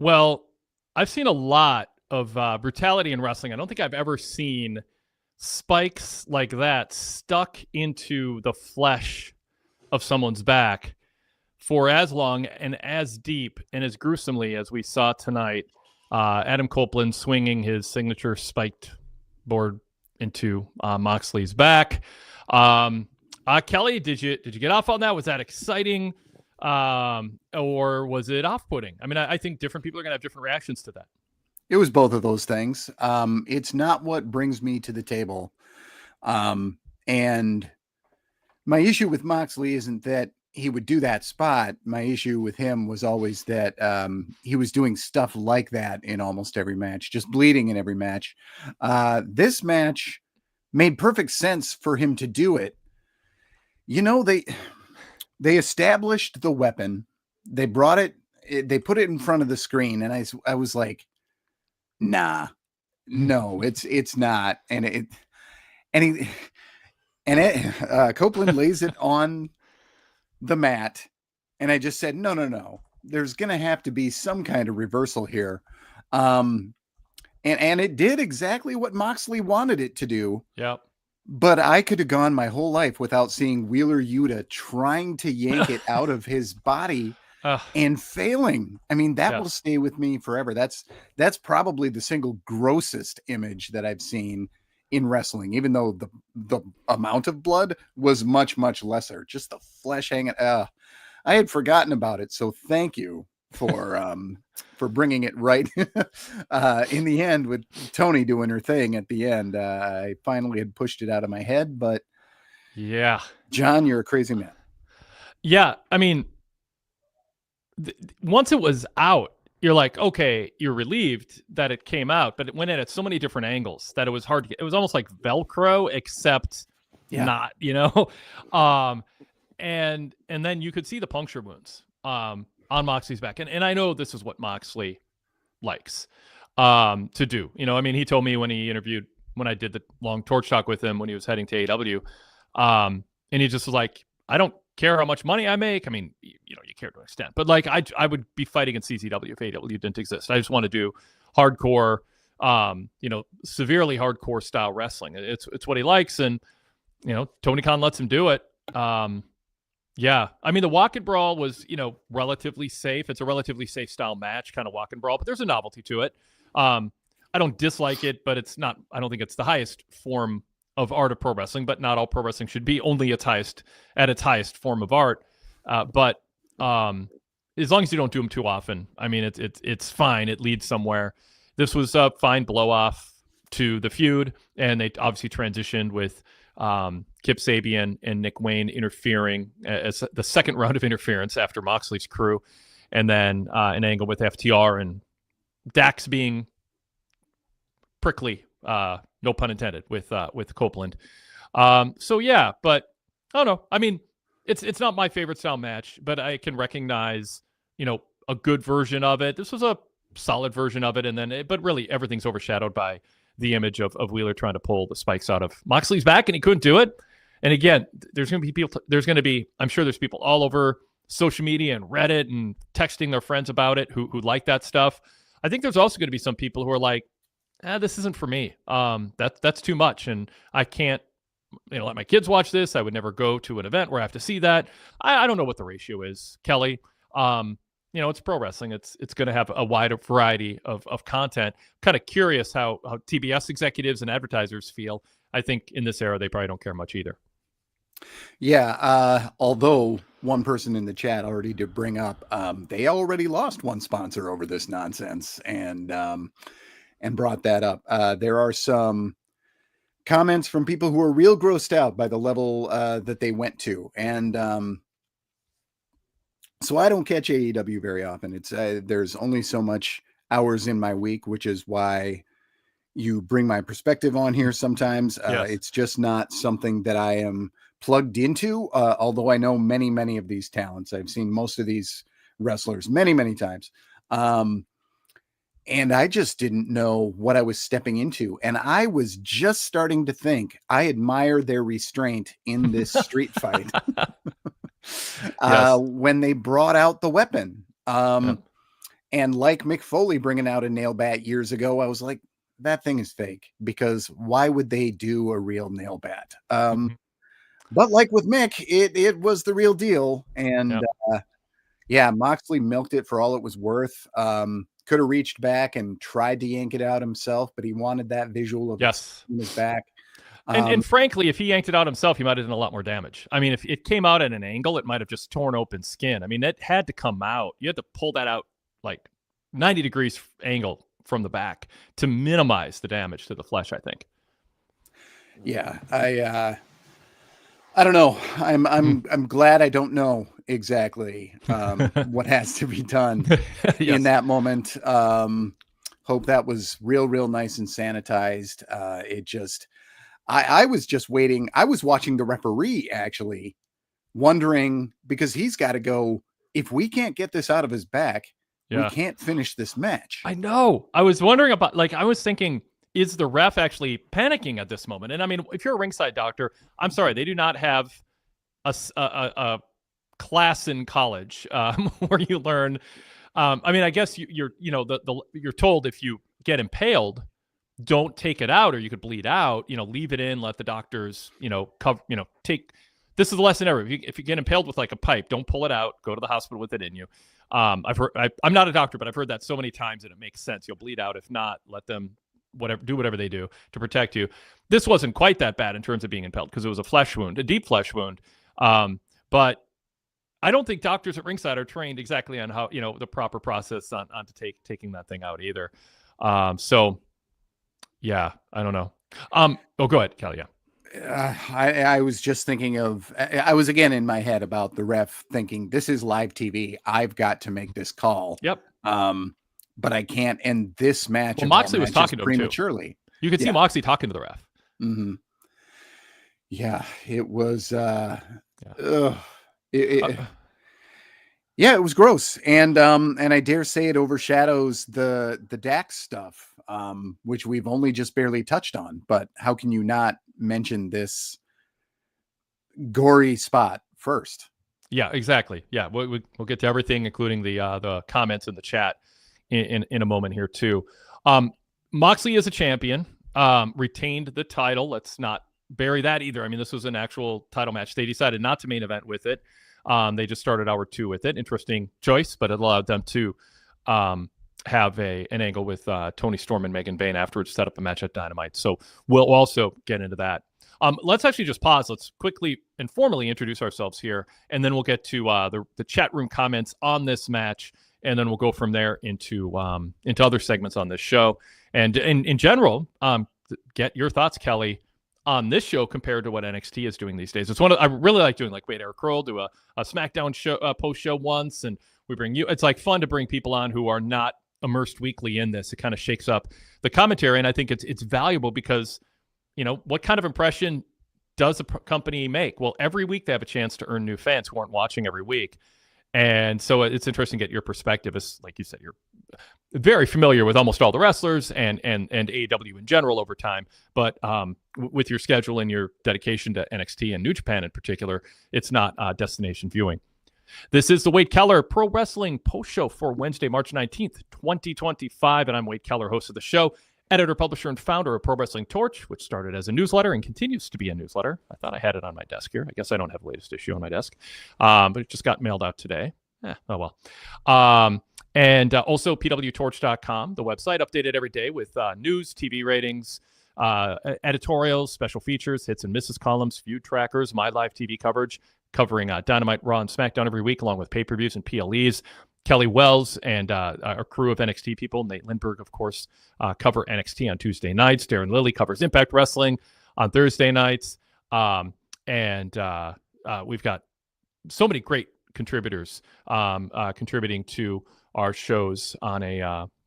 Well, I've seen a lot of brutality in wrestling. I don't think I've ever seen spikes like that stuck into the flesh of someone's back for as long and as deep and as gruesomely as we saw tonight. Adam Copeland swinging his signature spiked board into Moxley's back. Kelly, did you get off on that? Was that exciting, or was it off-putting? I mean, I think different people are going to have different reactions to that. It was both of those things. It's not what brings me to the table. And my issue with Moxley isn't that he would do that spot. My issue with him was always that he was doing stuff like that in almost every match, just bleeding in every match. This match made perfect sense for him to do it. You know, they established the weapon. They brought it. They put it in front of the screen, and I was like, nah, no, it's not. And Copeland lays it on the mat, and I just said, no. There's going to have to be some kind of reversal here. And it did exactly what Moxley wanted it to do. Yep. But I could have gone my whole life without seeing Wheeler Yuta trying to yank it out of his body and failing. I mean, that will stay with me forever. That's probably the single grossest image that I've seen in wrestling, even though the amount of blood was much, much lesser. Just the flesh hanging. I had forgotten about it. So thank you for bringing it right in the end with Tony doing her thing at the end. I finally had pushed it out of my head, but yeah, John, you're a crazy man. Yeah. I mean, once it was out, you're like, okay, you're relieved that it came out, but it went in at so many different angles that it was hard to get. It was almost like Velcro, except not, and then you could see the puncture wounds on Moxley's back. And I know this is what Moxley likes to do. I mean, he told me when I did the long torch talk with him when he was heading to AEW, and he just was like, I don't care how much money I make. I mean, you care to an extent, but like I would be fighting in CZW if AEW didn't exist. I just want to do hardcore, severely hardcore style wrestling. It's what he likes, and Tony Khan lets him do it. Yeah, I mean, the walk and brawl was, relatively safe. It's a relatively safe style match, kind of walk and brawl, but there's a novelty to it. I don't dislike it, but it's not. I don't think it's the highest form of art of pro wrestling. But not all pro wrestling should be only its highest form of art. But as long as you don't do them too often, I mean, it's fine. It leads somewhere. This was a fine blow off to the feud, and they obviously transitioned with Kip Sabian and Nick Wayne interfering as the second round of interference after Moxley's crew, and then an angle with FTR and Dax being prickly, no pun intended, with Copeland. So yeah, but I don't know. I mean, it's not my favorite style match, but I can recognize a good version of it. This was a solid version of it, but really everything's overshadowed by the image of Wheeler trying to pull the spikes out of Moxley's back, and he couldn't do it. And again, there's going to be I'm sure there's people all over social media and Reddit and texting their friends about it who like that stuff. I think there's also going to be some people who are like, this isn't for me. That's too much, and I can't let my kids watch this. I would never go to an event where I have to see that. I don't know what the ratio is, Kelly. It's pro wrestling. It's going to have a wider variety of content. Kind of curious how TBS executives and advertisers feel. I think in this era, they probably don't care much either. Yeah. Although one person in the chat already did bring up, they already lost one sponsor over this nonsense and brought that up. There are some comments from people who are real grossed out by the level that they went to. And so I don't catch AEW very often. It's there's only so much hours in my week, which is why you bring my perspective on here sometimes. Yes. It's just not something that I am plugged into, although I know many, many of these talents. I've seen most of these wrestlers many, many times. And I just didn't know what I was stepping into. And I was just starting to think I admire their restraint in this street fight. Yes. When they brought out the weapon. And like Mick Foley bringing out a nail bat years ago, I was like, that thing is fake, because why would they do a real nail bat? But like with Mick, it was the real deal. And Moxley milked it for all it was worth. Could have reached back and tried to yank it out himself, but he wanted that visual of his back. And frankly, if he yanked it out himself, he might have done a lot more damage. I mean, if it came out at an angle, it might have just torn open skin. I mean, it had to come out. You had to pull that out like 90 degrees angle from the back to minimize the damage to the flesh, I think. Yeah, I don't know. I'm glad I don't know exactly what has to be done in that moment. Hope that was real nice and sanitized. I was just waiting. I was watching the referee, actually, wondering, because he's got to go. If we can't get this out of his back, we can't finish this match. I know. I was wondering about, I was thinking, is the ref actually panicking at this moment? And I mean, if you're a ringside doctor, I'm sorry, they do not have a class in college where you learn. I mean, I guess you're told if you get impaled, don't take it out or you could bleed out. Leave it in. Let the doctors cover. Take. This is the lesson ever. If you get impaled with like a pipe, don't pull it out. Go to the hospital with it in you. I've heard. I'm not a doctor, but I've heard that so many times, and it makes sense. You'll bleed out. If not, let them do whatever they do to protect you. This wasn't quite that bad in terms of being impaled because it was a flesh wound, a deep flesh wound. But I don't think doctors at ringside are trained exactly on how the proper process on taking that thing out either. So yeah, I don't know. Go ahead, Kelly. Yeah. I was just thinking I was again in my head about the ref thinking, this is live TV. I've got to make this call. Yep. But I can't end this match. Well, Moxley was talking to him prematurely. Too. You could see Moxley talking to the ref. Mm-hmm. Yeah, it was. It was gross, and I dare say it overshadows the Dax stuff, which we've only just barely touched on. But how can you not mention this gory spot first? Yeah, exactly. Yeah, we'll get to everything, including the comments in the chat in a moment here too. Moxley is a champion, retained the title. Let's not bury that either. I mean, this was an actual title match. They decided not to main event with it. They just started hour 2 with it. Interesting choice, but it allowed them to have an angle with Tony Storm and Megan Bayne afterwards, set up a match at Dynamite. So we'll also get into that. Let's actually just pause. Let's quickly and formally introduce ourselves here, and then we'll get to the chat room comments on this match, and then we'll go from there into other segments on this show. And in general, get your thoughts, Kelly, on this show compared to what NXT is doing these days. It's I really like doing, like Wade Eric Curl do a SmackDown show, post show once, and we bring you. It's like fun to bring people on who are not immersed weekly in this. It kind of shakes up the commentary, and I think it's valuable because what kind of impression does a company make? Well, every week they have a chance to earn new fans who aren't watching every week. And so it's interesting to get your perspective. As like you said, you're very familiar with almost all the wrestlers and AEW in general over time. But with your schedule and your dedication to NXT and New Japan in particular, it's not destination viewing. This is the Wade Keller Pro Wrestling Post Show for Wednesday, March 19th, 2025. And I'm Wade Keller, host of the show, editor, publisher, and founder of PWTorch, which started as a newsletter and continues to be a newsletter. I thought I had it on my desk here. I guess I don't have the latest issue on my desk, but it just got mailed out today. Oh, well. And also PWTorch.com, the website, updated every day with news, TV ratings, editorials, special features, hits and misses columns, feud trackers, my live TV coverage, covering Dynamite, Raw, and SmackDown every week, along with pay-per-views and PLEs. Kelly Wells and our crew of NXT people, Nate Lindbergh, of course, cover NXT on Tuesday nights. Darren Lilly covers Impact Wrestling on Thursday nights. And we've got so many great contributors contributing to our shows on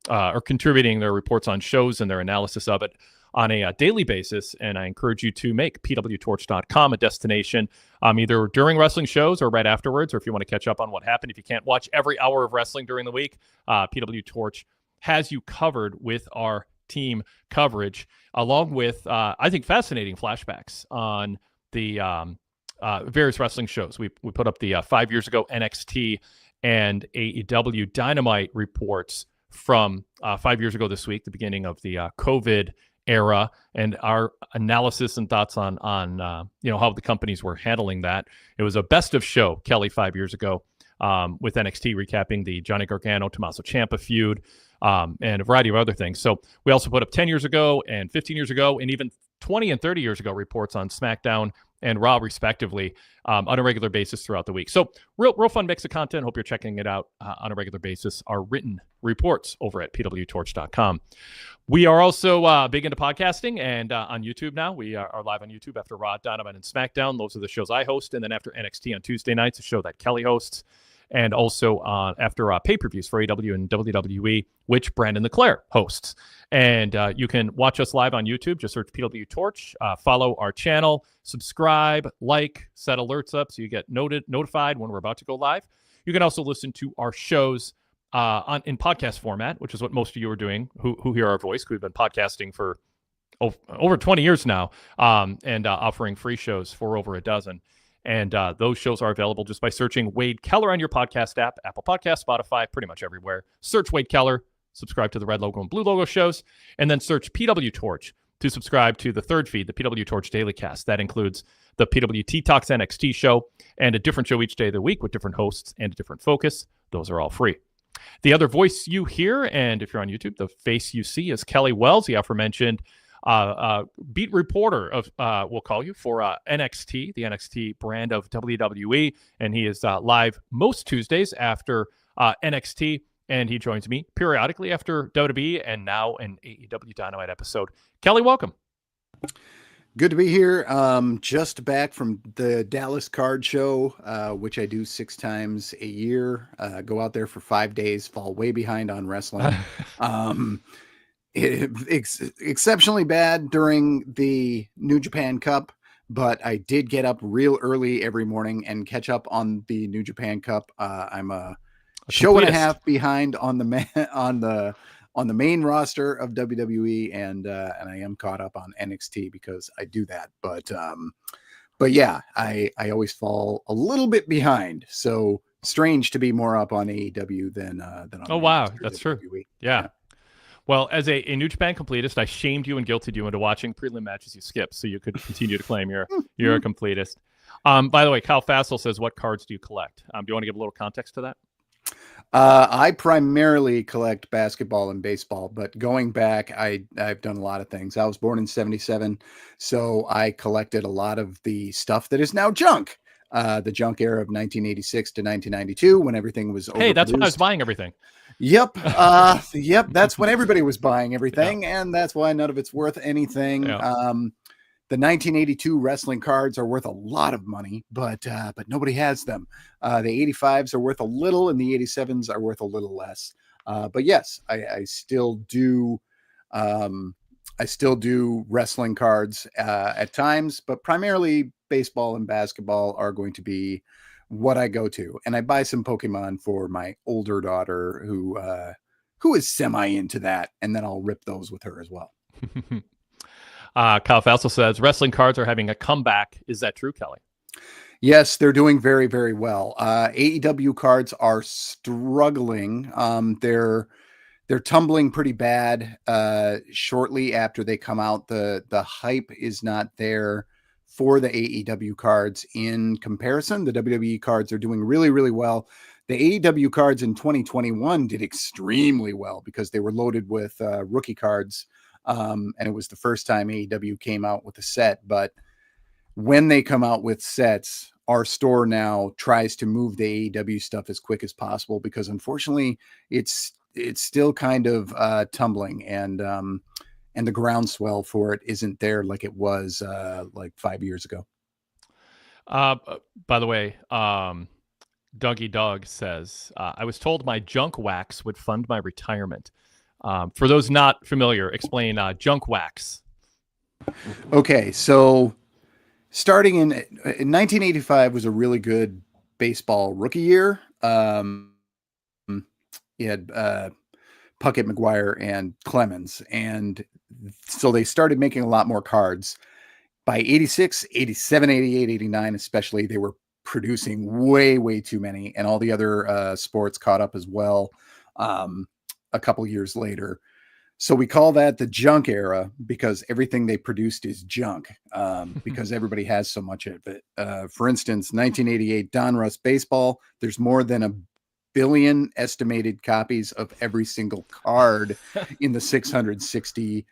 or contributing their reports on shows and their analysis of it on a daily basis. And I encourage you to make PWTorch.com a destination either during wrestling shows or right afterwards, or if you want to catch up on what happened. If you can't watch every hour of wrestling during the week, PWTorch has you covered with our team coverage, along with, I think, fascinating flashbacks on the various wrestling shows. We put up the 5 years ago NXT and AEW Dynamite reports from 5 years ago this week, the beginning of the COVID era, and our analysis and thoughts on how the companies were handling that. It was a best of show, Kelly, 5 years ago, with NXT recapping the Johnny Gargano Tommaso Ciampa feud, and a variety of other things. So we also put up 10 years ago and 15 years ago and even 20 and 30 years ago reports on SmackDown and Raw, respectively, on a regular basis throughout the week. So real fun mix of content. Hope you're checking it out on a regular basis. Our written reports over at PWTorch.com. We are also big into podcasting and on YouTube now. We are live on YouTube after Raw, Dynamite, and SmackDown. Those are the shows I host. And then after NXT on Tuesday nights, a show that Kelly hosts. And also after pay-per-views for AEW and WWE, which Brandon LeClaire hosts. And you can watch us live on YouTube. Just search PWTorch. Follow our channel. Subscribe, like, set alerts up so you get notified when we're about to go live. You can also listen to our shows in podcast format, which is what most of you are doing who hear our voice. We've been podcasting for over 20 years now, and offering free shows for over a dozen. And those shows are available just by searching Wade Keller on your podcast app, Apple Podcasts, Spotify, pretty much everywhere. Search Wade Keller, subscribe to the red logo and blue logo shows, and then search PWTorch to subscribe to the third feed, the PWTorch Daily Cast. That includes the PWT Talks NXT show and a different show each day of the week with different hosts and a different focus. Those are all free. The other voice you hear, and if you're on YouTube, the face you see is Kelly Wells, the aforementioned beat reporter of we'll call you for NXT, the NXT brand of WWE, and he is live most Tuesdays after NXT, and he joins me periodically after WWE and now an AEW Dynamite episode. Kelly, welcome. Good to be here. Just back from the Dallas Card Show, which I do 6 times a year. Go out there for 5 days, fall way behind on wrestling. Exceptionally bad during the New Japan Cup, but I did get up real early every morning and catch up on the New Japan Cup. I'm a show and a half behind on the main roster of WWE, and I am caught up on NXT because I do that. But yeah, I always fall a little bit behind. So strange to be more up on AEW than on. Oh wow, that's true. Yeah. Well, as a New Japan completist, I shamed you and guilted you into watching prelim matches you skipped, so you could continue to claim you're a completist. By the way, Kyle Fassel says, "What cards do you collect?" Do you want to give a little context to that? I primarily collect basketball and baseball, but going back, I've done a lot of things. I was born in 77, so I collected a lot of the stuff that is now junk. The junk era of 1986 to 1992, when everything was overproduced. Hey, that's when I was buying everything. Yep. Yep. That's when everybody was buying everything. Yeah. And that's why none of it's worth anything. Yeah. The 1982 wrestling cards are worth a lot of money, but nobody has them. The 85s are worth a little and the 87s are worth a little less. But yes, I still do. I still do wrestling cards at times, but primarily baseball and basketball are going to be what I go to. And I buy some Pokemon for my older daughter who is semi into that. And then I'll rip those with her as well. Kyle Fassel says wrestling cards are having a comeback. Is that true, Kelly? Yes, they're doing very, very well. AEW cards are struggling. They're tumbling pretty bad shortly after they come out. The hype is not there for the AEW cards in comparison. The WWE cards are doing really, really well. The AEW cards in 2021 did extremely well because they were loaded with rookie cards. And it was the first time AEW came out with a set. But when they come out with sets, our store now tries to move the AEW stuff as quick as possible because unfortunately it's still kind of tumbling, and the groundswell for it isn't there like it was like 5 years ago. By the way, Dougie Dog says, I was told my junk wax would fund my retirement. For those not familiar, explain junk wax. Okay, so starting in 1985 was a really good baseball rookie year. You had Puckett, McGuire, and Clemens. And so they started making a lot more cards. By 86, 87, 88, 89 especially, they were producing way too many, and all the other sports caught up as well a couple years later. So we call that the junk era because everything they produced is junk because everybody has so much of it. For instance, 1988 Donruss Baseball, there's more than 1 billion estimated copies of every single card in the 660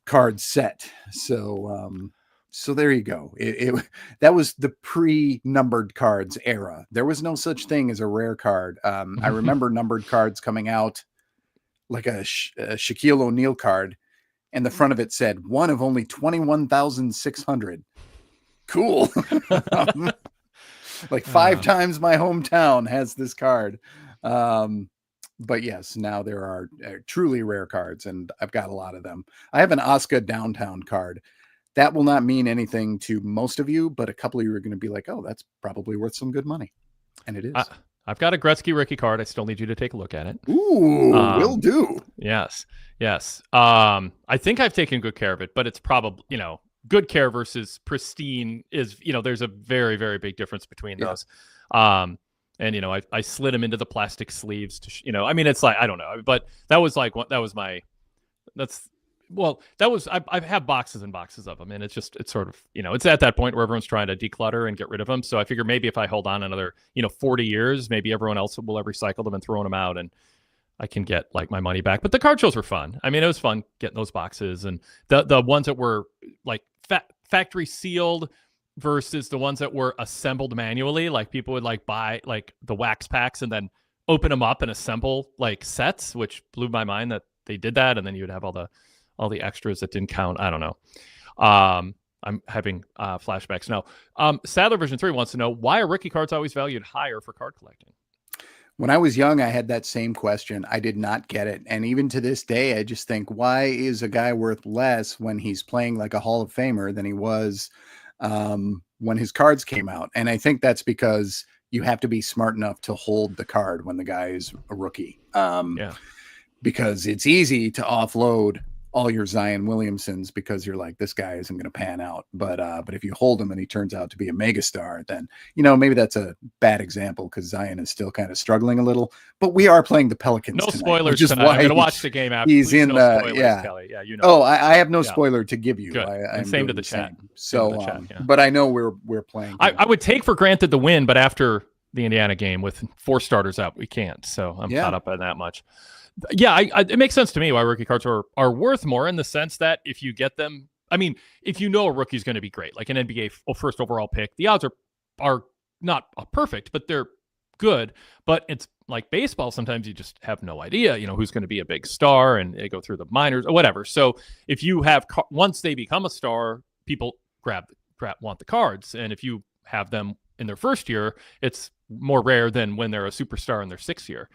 card set. So there you go. That was the pre-numbered cards era. There was no such thing as a rare card. I remember numbered cards coming out, like a Shaquille O'Neal card, and the front of it said one of only 21,600. Cool. Like 5 times my hometown has this card. But yes, now there are truly rare cards, and I've got a lot of them. I have an Oscar Downtown card. That will not mean anything to most of you, but a couple of you are going to be like, oh, that's probably worth some good money. And it is. I've got a Gretzky Ricky card. I still need you to take a look at it. Ooh, will do. Yes. I think I've taken good care of it, but it's probably, good care versus pristine is, there's a very, very big difference between those. And, I slid them into the plastic sleeves to, it's like, I don't know, but that was like, I have boxes and boxes of them, and it's sort of, it's at that point where everyone's trying to declutter and get rid of them. So I figure maybe if I hold on another, 40 years, maybe everyone else will have recycled them and thrown them out, and I can get like my money back. But the card shows were fun. I mean, it was fun getting those boxes, and the ones that were like factory sealed versus the ones that were assembled manually. Like people would like buy like the wax packs and then open them up and assemble like sets, which blew my mind that they did that. And then you would have all the extras that didn't count. I don't know. I'm having flashbacks now. Sadler Version 3 wants to know, why are rookie cards always valued higher for card collecting? When I was young, I had that same question. I did not get it. And even to this day, I just think, why is a guy worth less when he's playing like a Hall of Famer than he was when his cards came out? And I think that's because you have to be smart enough to hold the card when the guy is a rookie. Because it's easy to offload all your Zion Williamsons because you're like, this guy isn't going to pan out. But if you hold him and he turns out to be a megastar, then, maybe that's a bad example because Zion is still kind of struggling a little. But we are playing the Pelicans. No tonight, spoilers tonight. I'm going to watch the game after. He's in Kelly. Yeah, Oh, I have no spoiler to give you. And same to the chat. So, but I know we're playing. I would take for granted the win, but after the Indiana game with 4 starters out, we can't. So I'm caught up on that much. Yeah, it makes sense to me why rookie cards are worth more, in the sense that if you get them, I mean, if you know a rookie's going to be great, like an NBA first overall pick, the odds are not perfect, but they're good. But it's like baseball. Sometimes you just have no idea, who's going to be a big star, and they go through the minors or whatever. So if you have, once they become a star, people want the cards. And if you have them in their first year, it's more rare than when they're a superstar in their 6th year.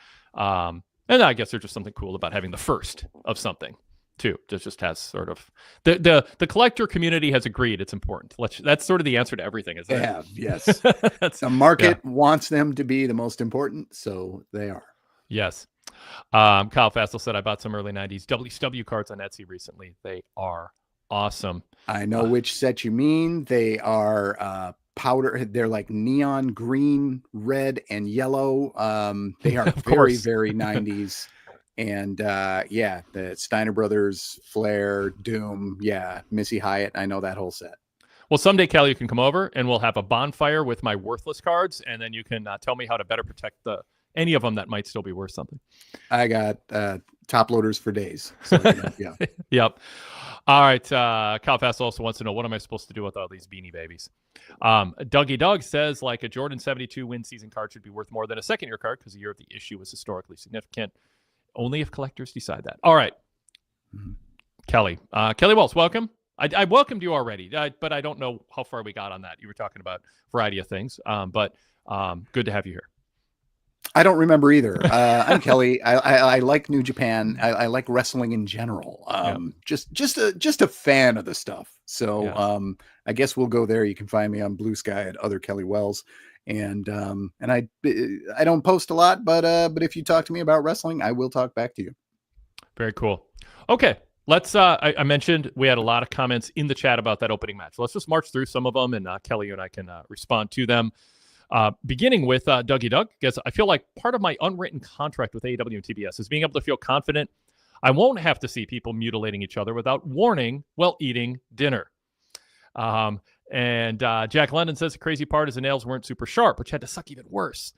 And I guess there's just something cool about having the first of something too. It just has sort of the collector community has agreed it's important. That's sort of the answer to everything, isn't it? Yes. The market wants them to be the most important, so they are. Yes. Kyle Fastel said, I bought some early 90s WCW cards on Etsy recently. They are awesome. I know which set you mean. They are powder. They're like neon green, red, and yellow. They are very, very 90s. And the Steiner Brothers, Flair, Doom, Missy Hyatt. I know that whole set. Well, someday, Kelly, you can come over and we'll have a bonfire with my worthless cards, and then you can tell me how to better protect any of them that might still be worth something. I got top loaders for days. So, Yep. All right. Kyle Fast also wants to know, what am I supposed to do with all these Beanie Babies? Dougie Doug says, like, a Jordan 72 win season card should be worth more than a second-year card because the year of the issue was historically significant. Only if collectors decide that. All right. Mm-hmm. Kelly Wells, welcome. I welcomed you already, but I don't know how far we got on that. You were talking about a variety of things, but good to have you here. I don't remember either. I'm Kelly. I like New Japan. I like wrestling in general. Just a fan of the stuff. So I guess we'll go there. You can find me on Blue Sky at other Kelly Wells. And I don't post a lot, but if you talk to me about wrestling, I will talk back to you. Very cool. Okay. let's. I mentioned we had a lot of comments in the chat about that opening match. Let's just march through some of them, and Kelly and I can respond to them. Beginning with Dougie Doug, because I feel like part of my unwritten contract with AEW and TBS is being able to feel confident I won't have to see people mutilating each other without warning while eating dinner. And Jack London says the crazy part is the nails weren't super sharp, which had to suck even worse.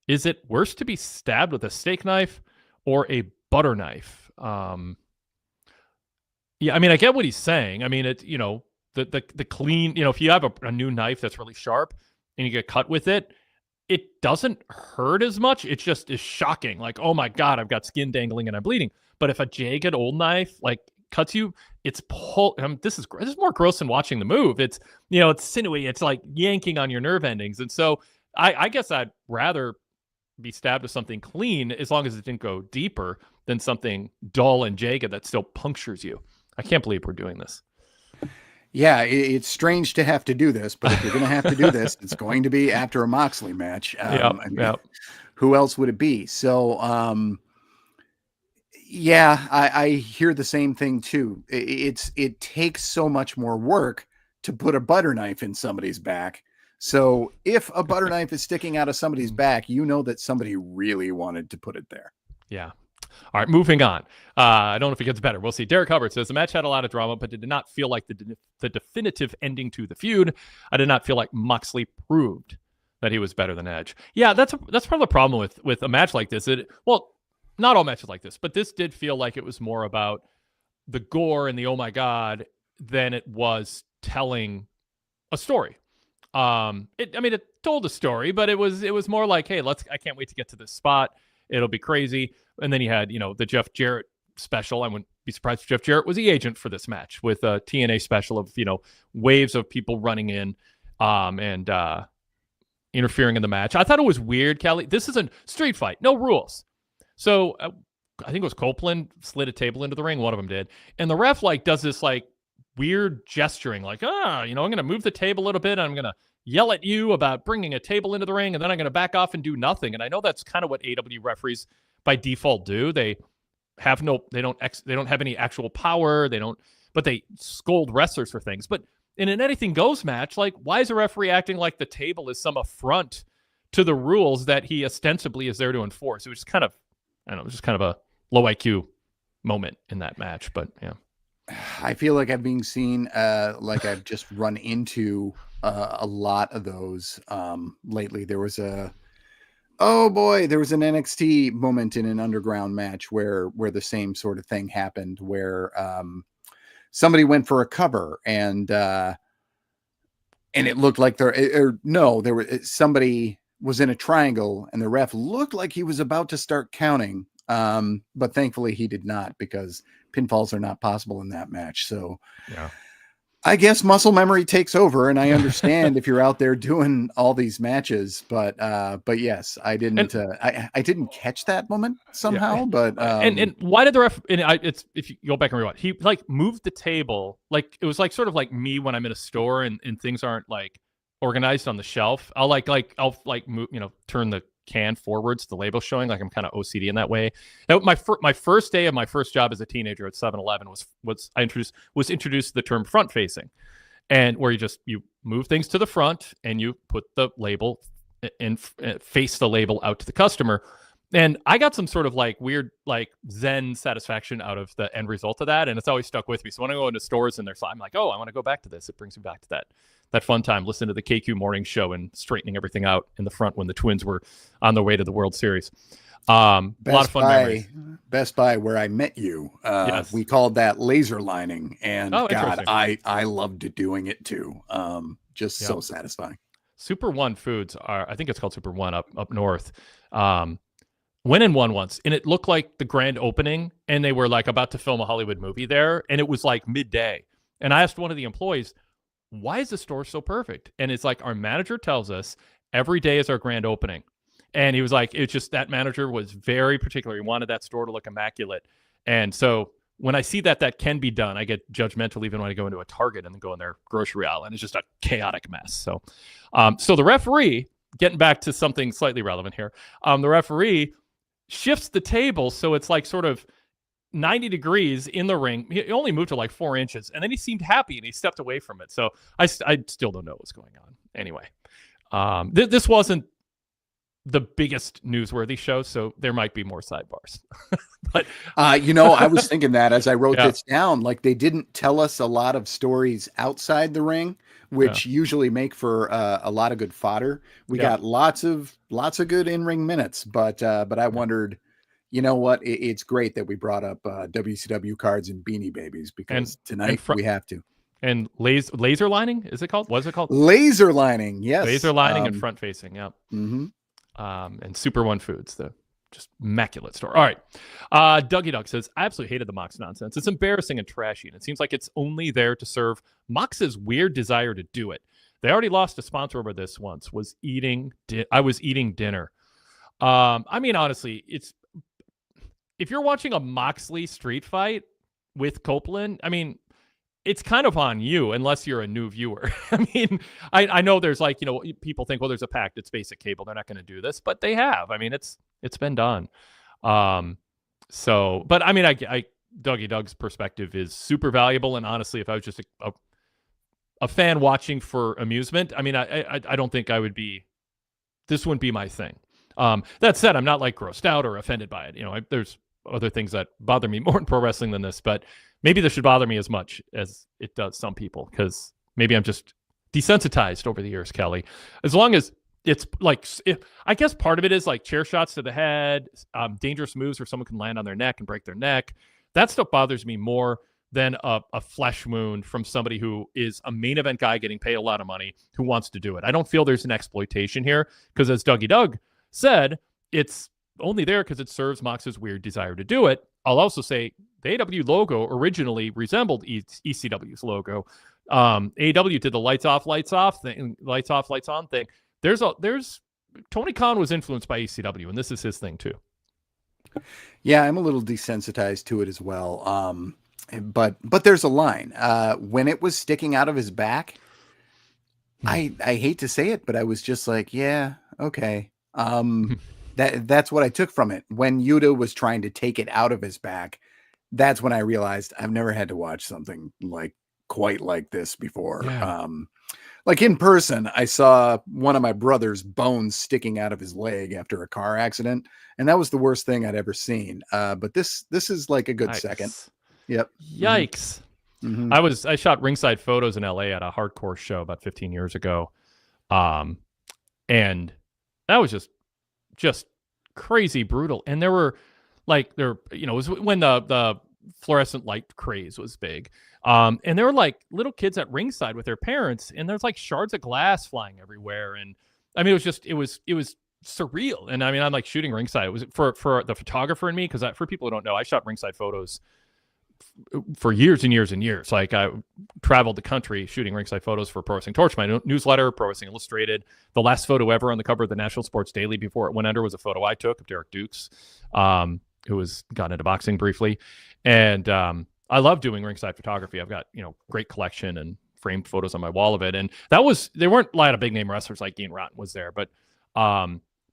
Is it worse to be stabbed with a steak knife or a butter knife? Yeah, I mean, I get what he's saying. I mean, it, you know, the clean, you know, if you have a new knife that's really sharp and you get cut with it, it doesn't hurt as much. It just is shocking. Like, oh my God, I've got skin dangling and I'm bleeding. But if a jagged old knife like cuts you, it's this is more gross than watching the move. It's, you know, it's sinewy. It's like yanking on your nerve endings. And so I guess I'd rather be stabbed with something clean as long as it didn't go deeper than something dull and jagged that still punctures you. I can't believe we're doing this. Yeah, it's strange to have to do this, but if you're going to have to do this, it's going to be after a Moxley match. Who else would it be? So, yeah, I hear the same thing too. It takes so much more work to put a butter knife in somebody's back. So if a butter knife is sticking out of somebody's back, you know that somebody really wanted to put it there. Yeah. All right, moving on. I don't know if it gets better. We'll see. Derek Hubbard says the match had a lot of drama, but it did not feel like the definitive ending to the feud. I did not feel like Moxley proved that he was better than Edge. Yeah, that's part of the problem with a match like this. Well, not all matches like this, but this did feel like it was more about the gore and the oh my God than it was telling a story. It told a story, but it was more like, hey, I can't wait to get to this spot. It'll be crazy. And then you had, you know, the Jeff Jarrett special. I wouldn't be surprised if Jeff Jarrett was the agent for this match with a TNA special of, you know, waves of people running in and interfering in the match. I thought it was weird, Kelly. This is a street fight, no rules. So I think it was Copeland slid a table into the ring. One of them did. And the ref does this weird gesturing like, I'm going to move the table a little bit. And I'm going to yell at you about bringing a table into the ring, and then I'm going to back off and do nothing. And I know that's kind of what AEW referees by default do. They don't have any actual power. But they scold wrestlers for things. But in an anything goes match, why is a referee acting like the table is some affront to the rules that he ostensibly is there to enforce? It was just kind of, a low IQ moment in that match. But yeah, I feel like I'm being seen like I've just run into a lot of those lately. There was an NXT moment in an underground match where the same sort of thing happened, where somebody went for a cover and it looked like somebody was in a triangle and the ref looked like he was about to start counting. But thankfully he did not, because pinfalls are not possible in that match. So yeah, I guess muscle memory takes over, and I understand if you're out there doing all these matches, but yes, I didn't catch that moment somehow. Yeah. But and why did the ref? It's, if you go back and rewind, he moved the table, it was sort of like me when I'm in a store and things aren't organized on the shelf. I'll move, turn the can forwards, the label showing, I'm kind of OCD in that way. Now, my first day of my first job as a teenager at 7-Eleven was introduced the term front facing, and where you move things to the front and you put the label and face the label out to the customer. And I got some sort of weird Zen satisfaction out of the end result of that, and it's always stuck with me. So when I go into stores and I'm like, oh, I want to go back to this. It brings me back to that fun time, listen to the KQ morning show and straightening everything out in the front when the Twins were on their way to the World Series. A lot of fun memories. Best Buy, where I met you. Yes. We called that laser lining, and God, I loved doing it too. So satisfying. Super One Foods I think it's called Super One up north. Went in one once, and it looked like the grand opening, and they were about to film a Hollywood movie there, and it was midday. And I asked one of the employees, why is the store so perfect? And it's our manager tells us every day is our grand opening. And he was it's just that manager was very particular. He wanted that store to look immaculate. And so when I see that can be done, I get judgmental even when I go into a Target and then go in their grocery aisle, and it's just a chaotic mess. So, so the referee, getting back to something slightly relevant here, the referee shifts the table so it's sort of 90 degrees in the ring. He only moved to like 4 inches, and then he seemed happy and he stepped away from it. So I still don't know what's going on. Anyway, this wasn't the biggest newsworthy show, so there might be more sidebars. But I was thinking that as I wrote this down, like they didn't tell us a lot of stories outside the ring, which usually make for a lot of good fodder. We got lots of good in-ring minutes, but I wondered, you know what? It's great that we brought up WCW cards and Beanie Babies, because tonight we have to. And laser lining, is it called? What is it called? Laser lining, yes. Laser lining and front facing, yeah. Mm-hmm. And Super One Foods, the just immaculate store. All right. Dougie Duck says, I absolutely hated the Mox nonsense. It's embarrassing and trashy, and it seems like it's only there to serve Mox's weird desire to do it. They already lost a sponsor over this once. I was eating dinner. I mean, honestly, if you're watching a Moxley street fight with Copeland, I mean, it's kind of on you unless you're a new viewer. I mean, I know there's like, people think, well, there's a pact. It's basic cable. They're not going to do this, but they have. I mean, it's been done. So, but I mean, Dougie Doug's perspective is super valuable. And honestly, if I was just a fan watching for amusement, I mean, I don't think this wouldn't be my thing. That said, I'm not like grossed out or offended by it. There's other things that bother me more in pro wrestling than this, but maybe this should bother me as much as it does some people, because maybe I'm just desensitized over the years, Kelly. As long as it's like, I guess part of it is like chair shots to the head, dangerous moves where someone can land on their neck and break their neck. That stuff bothers me more than a flesh wound from somebody who is a main event guy getting paid a lot of money who wants to do it. I don't feel there's an exploitation here, because as Dougie Doug said, it's only there because it serves Mox's weird desire to do it. I'll also say the AEW logo originally resembled ECW's logo. AEW did the lights off, lights thing, lights off, lights on thing. There's Tony Khan was influenced by ECW, and this is his thing too. Yeah, I'm a little desensitized to it as well. But there's a line. When it was sticking out of his back, I hate to say it, but I was just like, yeah, okay. That's what I took from it. When Yuta was trying to take it out of his back, that's when I realized I've never had to watch something quite like this before. Yeah. Like in person, I saw one of my brother's bones sticking out of his leg after a car accident, and that was the worst thing I'd ever seen. But this is like a good second. Yep. Yikes. Mm-hmm. I shot ringside photos in LA at a hardcore show about 15 years ago. And that was just crazy brutal. And there were it was when the fluorescent light craze was big. And there were like little kids at ringside with their parents, and there's like shards of glass flying everywhere. And I mean, it was surreal. And I mean, I'm like shooting ringside. It was for the photographer and me, because for people who don't know, I shot ringside photos for years and years and years. Like I traveled the country shooting ringside photos for PWTorch, my newsletter, Pro Wrestling Illustrated. The last photo ever on the cover of the National Sports Daily before it went under was a photo I took of Derek Dukes, who was gotten into boxing briefly. And I love doing ringside photography. I've got, great collection and framed photos on my wall of it. And there weren't a lot of big name wrestlers like Dean Rotten was there, but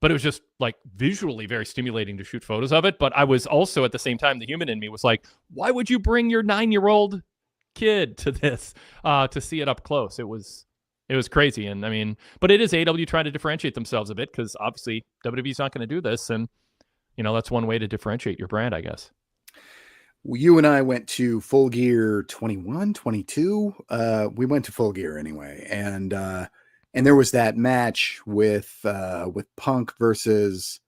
it was just like visually very stimulating to shoot photos of it. But I was also at the same time, the human in me was like, why would you bring your 9-year-old kid to this to see it up close? It was crazy. And I mean, but it is AEW trying to differentiate themselves a bit, because obviously WWE's not going to do this. And, that's one way to differentiate your brand, I guess. Well, you and I went to Full Gear 21, 22. We went to Full Gear anyway. And there was that match with Punk versus,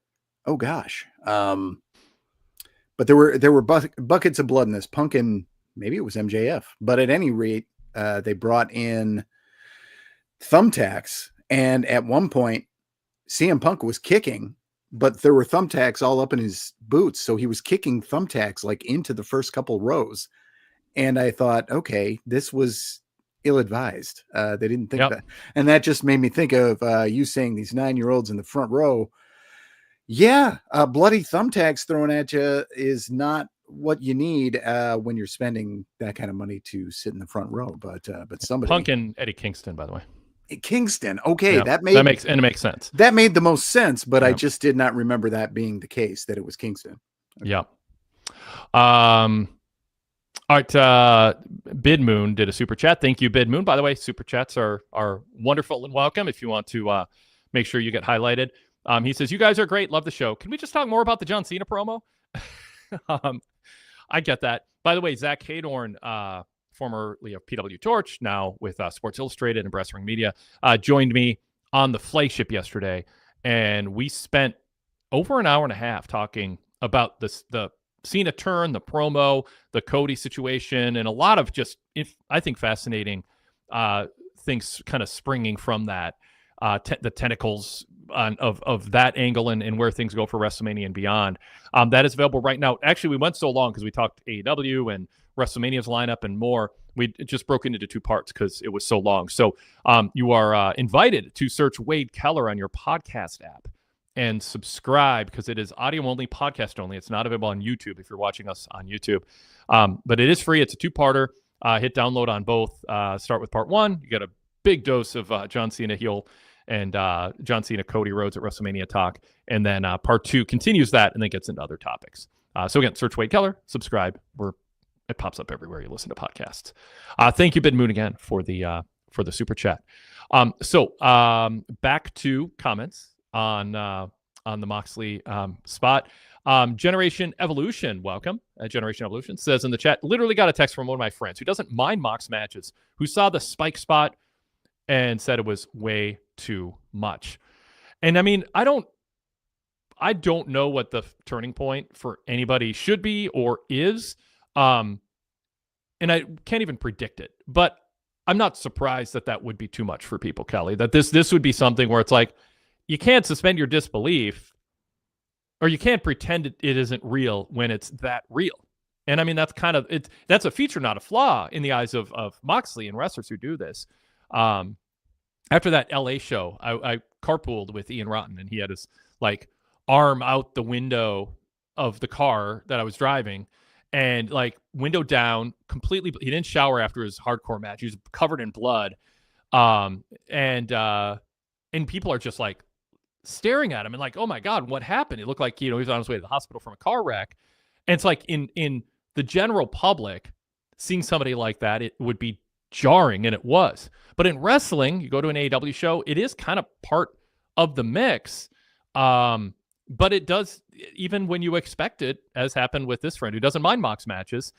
oh gosh. But there were buckets of blood in this. Punk and maybe it was MJF. But at any rate, they brought in thumbtacks. And at one point, CM Punk was kicking, but there were thumbtacks all up in his boots. So he was kicking thumbtacks like into the first couple rows. And I thought, okay, this was ill-advised. They didn't think that. And that just made me think of you saying these 9-year-olds in the front row. Yeah, bloody thumbtacks thrown at you is not what you need when you're spending that kind of money to sit in the front row. But somebody, Punk and Eddie Kingston, by the way. Kingston. Okay, yeah, that makes sense. That made the most sense, but I just did not remember that being the case, that it was Kingston. Okay. Yeah. All right, Bid Moon did a super chat. Thank you, Bid Moon. By the way, super chats are wonderful and welcome if you want to make sure you get highlighted. He says, you guys are great. Love the show. Can we just talk more about the John Cena promo? I get that. By the way, Zach Hadorn, formerly of PWTorch, now with Sports Illustrated and Wrestling Media, joined me on the flagship yesterday, and we spent over an hour and a half talking about the Cena turn, the promo, the Cody situation, and a lot of just, I think, fascinating things kind of springing from that, the tentacles of that angle and where things go for WrestleMania and beyond. That is available right now. Actually, we went so long because we talked AEW and WrestleMania's lineup and more. We just broke into 2 parts because it was so long. So you are invited to search Wade Keller on your podcast app and subscribe, because it is audio only, podcast only. It's not available on YouTube if you're watching us on YouTube. But it is free. It's a 2-parter. Hit download on both. Start with part 1. You get a big dose of John Cena heel and John Cena Cody Rhodes at WrestleMania talk. And then part 2 continues that and then gets into other topics. So again, search Wade Keller, subscribe. It pops up everywhere you listen to podcasts. Thank you, Bid Moon, again for the super chat. So back to comments on the Moxley spot. Generation Evolution, welcome. Generation Evolution says in the chat, literally got a text from one of my friends who doesn't mind Mox matches, who saw the spike spot and said it was way too much. And I mean, I don't know what the turning point for anybody should be or is. And I can't even predict it, but I'm not surprised that would be too much for people, Kelly, that this would be something where it's like, you can't suspend your disbelief, or you can't pretend it isn't real when it's that real. And I mean, that's a feature, not a flaw in the eyes of Moxley and wrestlers who do this. After that LA show, I carpooled with Ian Rotten, and he had his arm out the window of the car that I was driving, and window down completely. He didn't shower after his hardcore match. He was covered in blood. And people are just staring at him and oh my God, what happened? It looked like, he was on his way to the hospital from a car wreck. And it's in the general public, seeing somebody like that, it would be jarring, and it was. But in wrestling, you go to an AEW show, it is kind of part of the mix. But it does, even when you expect it, as happened with this friend who doesn't mind Mox matches,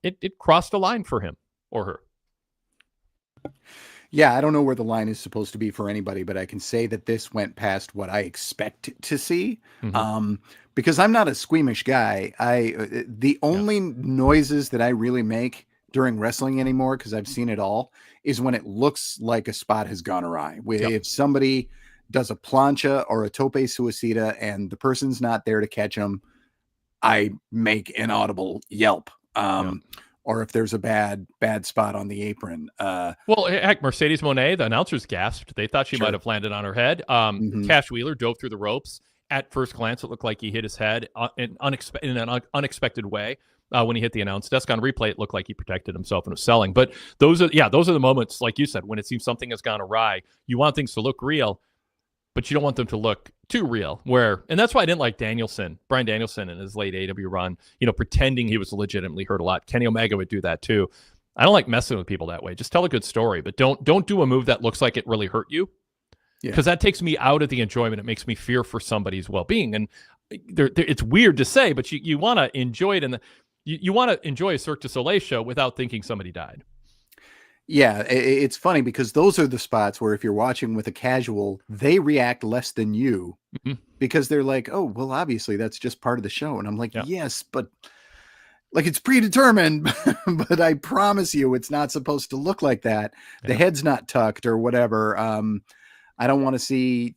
it crossed a line for him or her. Yeah, I don't know where the line is supposed to be for anybody, but I can say that this went past what I expect to see. Mm-hmm. Because I'm not a squeamish guy. The only noises that I really make during wrestling anymore, because I've seen it all, is when it looks like a spot has gone awry. If somebody does a plancha or a tope suicida and the person's not there to catch them, I make an audible yelp. Or if there's a bad spot on the apron. Well, heck, Mercedes Moné, the announcers gasped. They thought she might have landed on her head. Cash Wheeler dove through the ropes. At first glance, it looked like he hit his head in an unexpected way. When he hit the announce desk. On replay, it looked like he protected himself and was selling. But those are the moments, like you said, when it seems something has gone awry. You want things to look real, but you don't want them to look too real. And that's why I didn't like Bryan Danielson in his late AEW run, pretending he was legitimately hurt a lot. Kenny Omega would do that too. I don't like messing with people that way. Just tell a good story, but don't do a move that looks like it really hurt you, because that takes me out of the enjoyment. It makes me fear for somebody's well-being. And it's weird to say, but you want to enjoy it, and you want to enjoy a Cirque du Soleil show without thinking somebody died. Yeah, it's funny because those are the spots where if you're watching with a casual, they react less than you because they're like, oh, well, obviously that's just part of the show. And I'm like, yes, but it's predetermined, but I promise you it's not supposed to look like that. Yeah. The head's not tucked or whatever. I don't want to see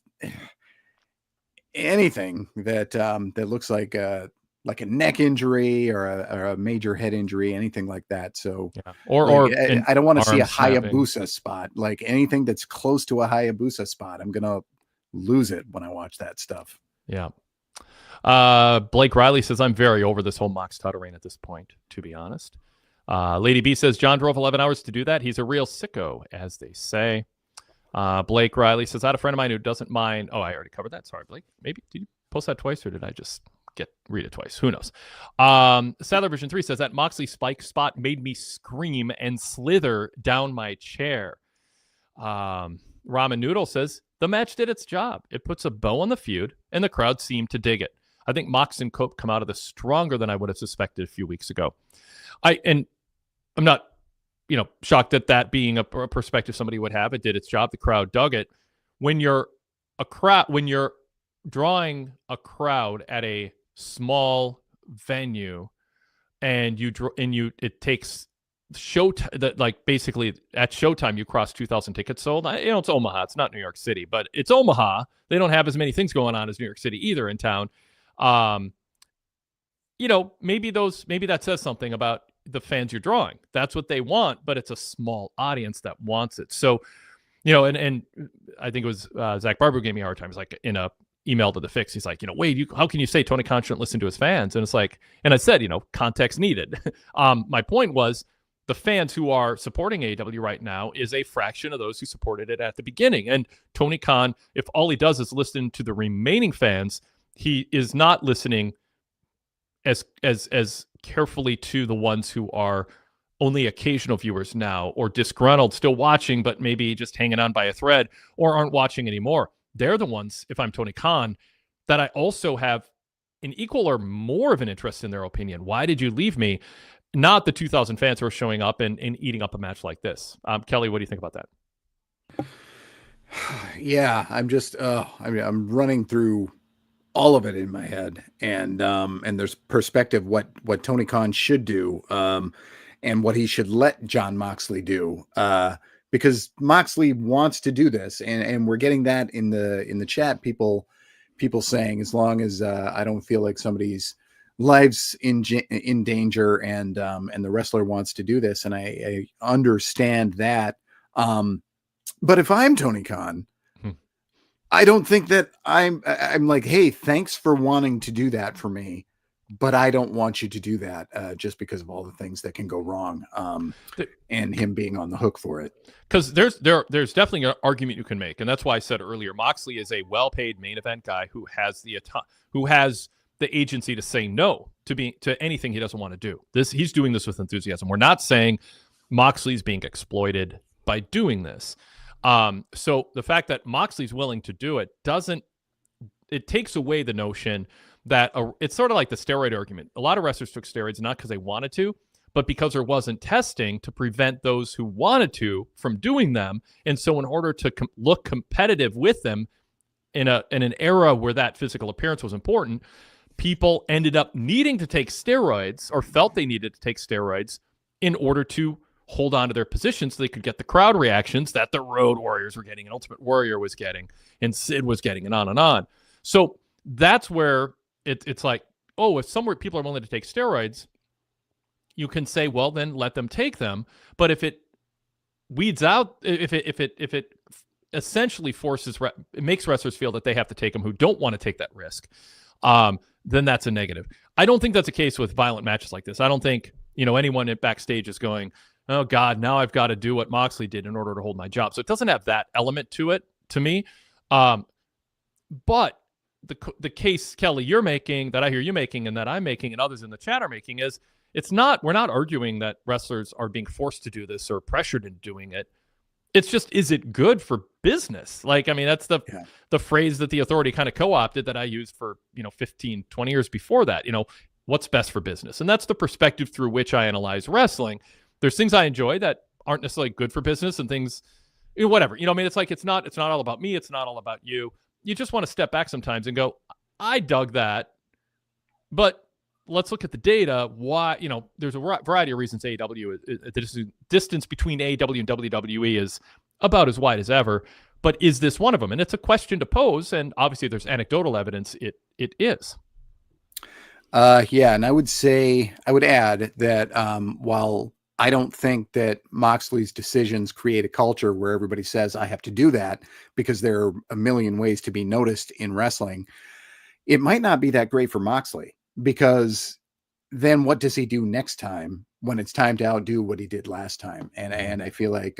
anything that looks like a neck injury or a major head injury, anything like that. So, I don't want to see a Hayabusa spot, anything that's close to a Hayabusa spot. I'm going to lose it when I watch that stuff. Yeah. Blake Riley says, I'm very over this whole Mox tuttering at this point, to be honest. Lady B says, John drove 11 hours to do that. He's a real sicko, as they say. Blake Riley says, I had a friend of mine who doesn't mind. Oh, I already covered that. Sorry, Blake. Maybe did you post that twice, or did I just read it twice. Who knows? Sadler Version 3 says that Moxley spike spot made me scream and slither down my chair. Ramen Noodle says the match did its job. It puts a bow on the feud, and the crowd seemed to dig it. I think Mox and Cope come out of this stronger than I would have suspected a few weeks ago. I'm not, shocked at that being a perspective somebody would have. It did its job. The crowd dug it. When you're drawing a crowd at a small venue, and it takes basically at showtime you cross 2,000 tickets sold. It's Omaha. It's not New York City, but it's Omaha. They don't have as many things going on as New York City either in town. Maybe that says something about the fans you're drawing. That's what they want, but it's a small audience that wants it. So, and I think it was Zach Barber who gave me a hard time. He's like, in a email to the Fix, he's like, Wade, how can you say Tony Khan shouldn't listen to his fans? And it's like, and I said, context needed. My point was, the fans who are supporting AEW right now is a fraction of those who supported it at the beginning. And Tony Khan, if all he does is listen to the remaining fans, he is not listening as carefully to the ones who are only occasional viewers now, or disgruntled, still watching, but maybe just hanging on by a thread, or aren't watching anymore. They're the ones, if I'm Tony Khan, that I also have an equal or more of an interest in their opinion. Why did you leave me? Not the 2,000 fans who are showing up and eating up a match like this. Kelly, what do you think about that? Yeah, I'm running through all of it in my head, and there's perspective what Tony Khan should do, and what he should let Jon Moxley do, because Moxley wants to do this, and we're getting that in the chat. People saying, as long as I don't feel like somebody's lives in danger, and the wrestler wants to do this, and I understand that. But if I'm Tony Khan, I don't think that I'm like, hey, thanks for wanting to do that for me, but I don't want you to do that just because of all the things that can go wrong, and him being on the hook for it. Because there's definitely an argument you can make, and that's why I said earlier, Moxley is a well-paid main event guy who has the agency to say no to anything he doesn't want to do. He's doing this with enthusiasm. We're not saying Moxley's being exploited by doing this. So the fact that Moxley's willing to do it takes away the notion that it's sort of like the steroid argument. A lot of wrestlers took steroids not because they wanted to, but because there wasn't testing to prevent those who wanted to from doing them. And so in order to look competitive with them in an era where that physical appearance was important, people ended up needing to take steroids, or felt they needed to take steroids, in order to hold on to their position so they could get the crowd reactions that the Road Warriors were getting, and Ultimate Warrior was getting, and Sid was getting, and on and on. So that's where it's like, if somewhere people are willing to take steroids, you can say, well, then let them take them. But if it weeds out, if it essentially it makes wrestlers feel that they have to take them who don't want to take that risk, then that's a negative. I don't think that's the case with violent matches like this. I don't think, anyone at backstage is going, oh God, now I've got to do what Moxley did in order to hold my job. So it doesn't have that element to it, to me. But the case, Kelly, you're making, that I hear you making, and that I'm making, and others in the chat are making, is we're not arguing that wrestlers are being forced to do this or pressured into doing it. It's just, is it good for business? That's the phrase that the Authority kind of co-opted that I used for, 15, 20 years before that. What's best for business? And that's the perspective through which I analyze wrestling. There's things I enjoy that aren't necessarily good for business, and things, whatever. It's like, it's not all about me. It's not all about you. You just want to step back sometimes and go, I dug that, but let's look at the data. Why, there's a variety of reasons AEW, the distance between AEW and WWE is about as wide as ever. But is this one of them? And it's a question to pose. And obviously there's anecdotal evidence. It is. Yeah. And I would add that while I don't think that Moxley's decisions create a culture where everybody says, I have to do that, because there are a million ways to be noticed in wrestling, it might not be that great for Moxley, because then what does he do next time when it's time to outdo what he did last time? And I feel like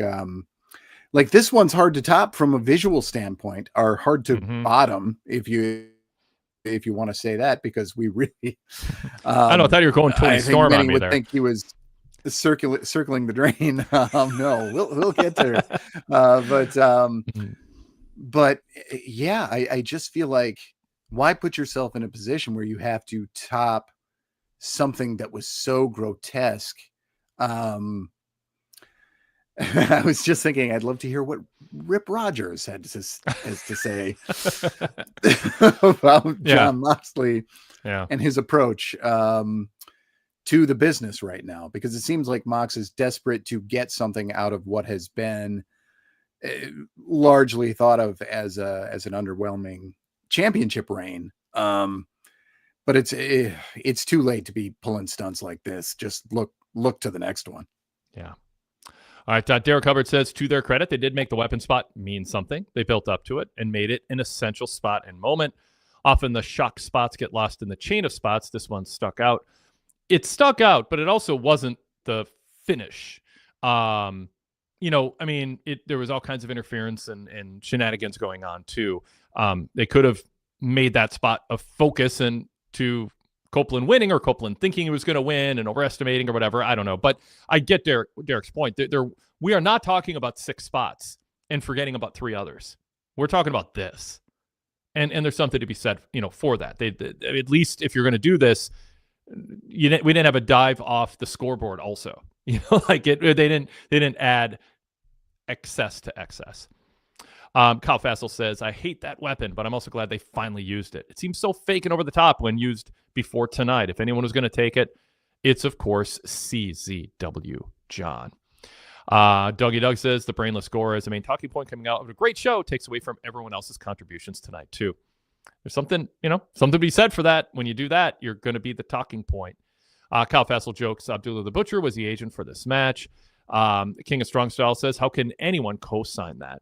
this one's hard to top from a visual standpoint, or hard to bottom if you if you want to say that, because we really, I don't know, I thought you were going Tony Storm on me would there. think he was circling the drain. No, we'll get there. But yeah, I just feel like, why put yourself in a position where you have to top something that was so grotesque? I was just thinking, I'd love to hear what Rip Rogers has to say about Jon Moxley and his approach to the business right now, because it seems like Mox is desperate to get something out of what has been largely thought of as an underwhelming championship reign. But it's too late to be pulling stunts like this. Just look to the next one. Yeah. All right. Derek Hubbard says, to their credit, they did make the weapon spot mean something. They built up to it and made it an essential spot and moment. Often the shock spots get lost in the chain of spots. This one stuck out. It stuck out, but it also wasn't the finish. There was all kinds of interference and shenanigans going on too. They could have made that spot a focus and to Copeland winning, or Copeland thinking he was going to win and overestimating or whatever. I don't know. But I get Derek's point. We are not talking about 6 spots and forgetting about 3 others. We're talking about this. And there's something to be said, for that. At least if you're going to do this, we didn't have a dive off the scoreboard also. They didn't add excess to excess. Kyle Fassel says, I hate that weapon, but I'm also glad they finally used it. It seems so fake and over the top when used before tonight. If anyone was going to take it, it's, of course, CZW John. Dougie Doug says, the brainless gore is the main talking point coming out of a great show. Takes away from everyone else's contributions tonight, too. There's something to be said for that. When you do that, you're going to be the talking point. Kyle Fassel jokes, Abdullah the Butcher was the agent for this match. King of Strong Style says, how can anyone co-sign that?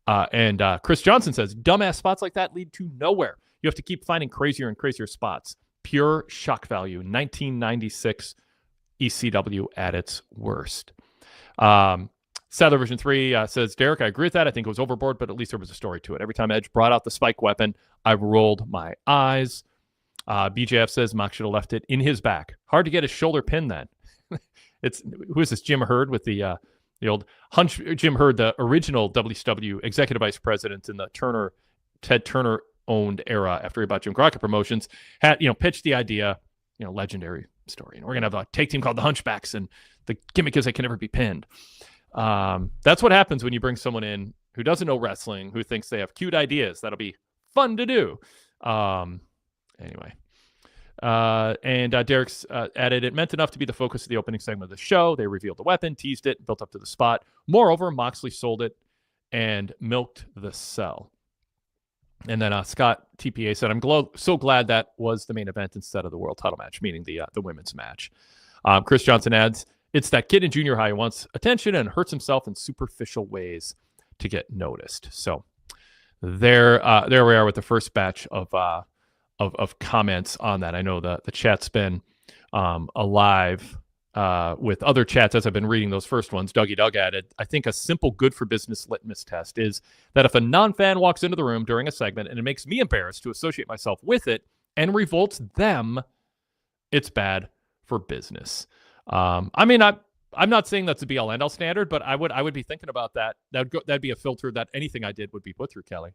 And Chris Johnson says, dumbass spots like that lead to nowhere. You have to keep finding crazier and crazier spots. Pure shock value. 1996 ECW at its worst. Sadler Version 3 says, Derek, I agree with that. I think it was overboard, but at least there was a story to it. Every time Edge brought out the spike weapon, I rolled my eyes. BJF says, Mox should have left it in his back. Hard to get a shoulder pin then. Who is this? Jim Herd with the old hunch. Jim Herd, the original WCW executive vice president in the Ted Turner owned era after he bought Jim Crockett Promotions, had pitched the idea, legendary story, and we're gonna have a take team called the Hunchbacks, and the gimmick is they can never be pinned. That's what happens when you bring someone in who doesn't know wrestling, who thinks they have cute ideas that'll be fun to do. Anyway. And Derek's added, it meant enough to be the focus of the opening segment of the show. They revealed the weapon, teased it, built up to the spot. Moreover, Moxley sold it and milked the sell. And then Scott TPA said, I'm so glad that was the main event instead of the world title match, meaning the women's match. Chris Johnson adds, it's that kid in junior high who wants attention and hurts himself in superficial ways to get noticed. So there we are with the first batch of comments on that. I know the chat's been alive with other chats as I've been reading those first ones. Dougie Doug added, I think a simple good for business litmus test is that if a non-fan walks into the room during a segment and it makes me embarrassed to associate myself with it and revolts them, it's bad for business. I'm not saying that's a be all end all standard, but I would be thinking about that. That'd be a filter that anything I did would be put through, Kelly.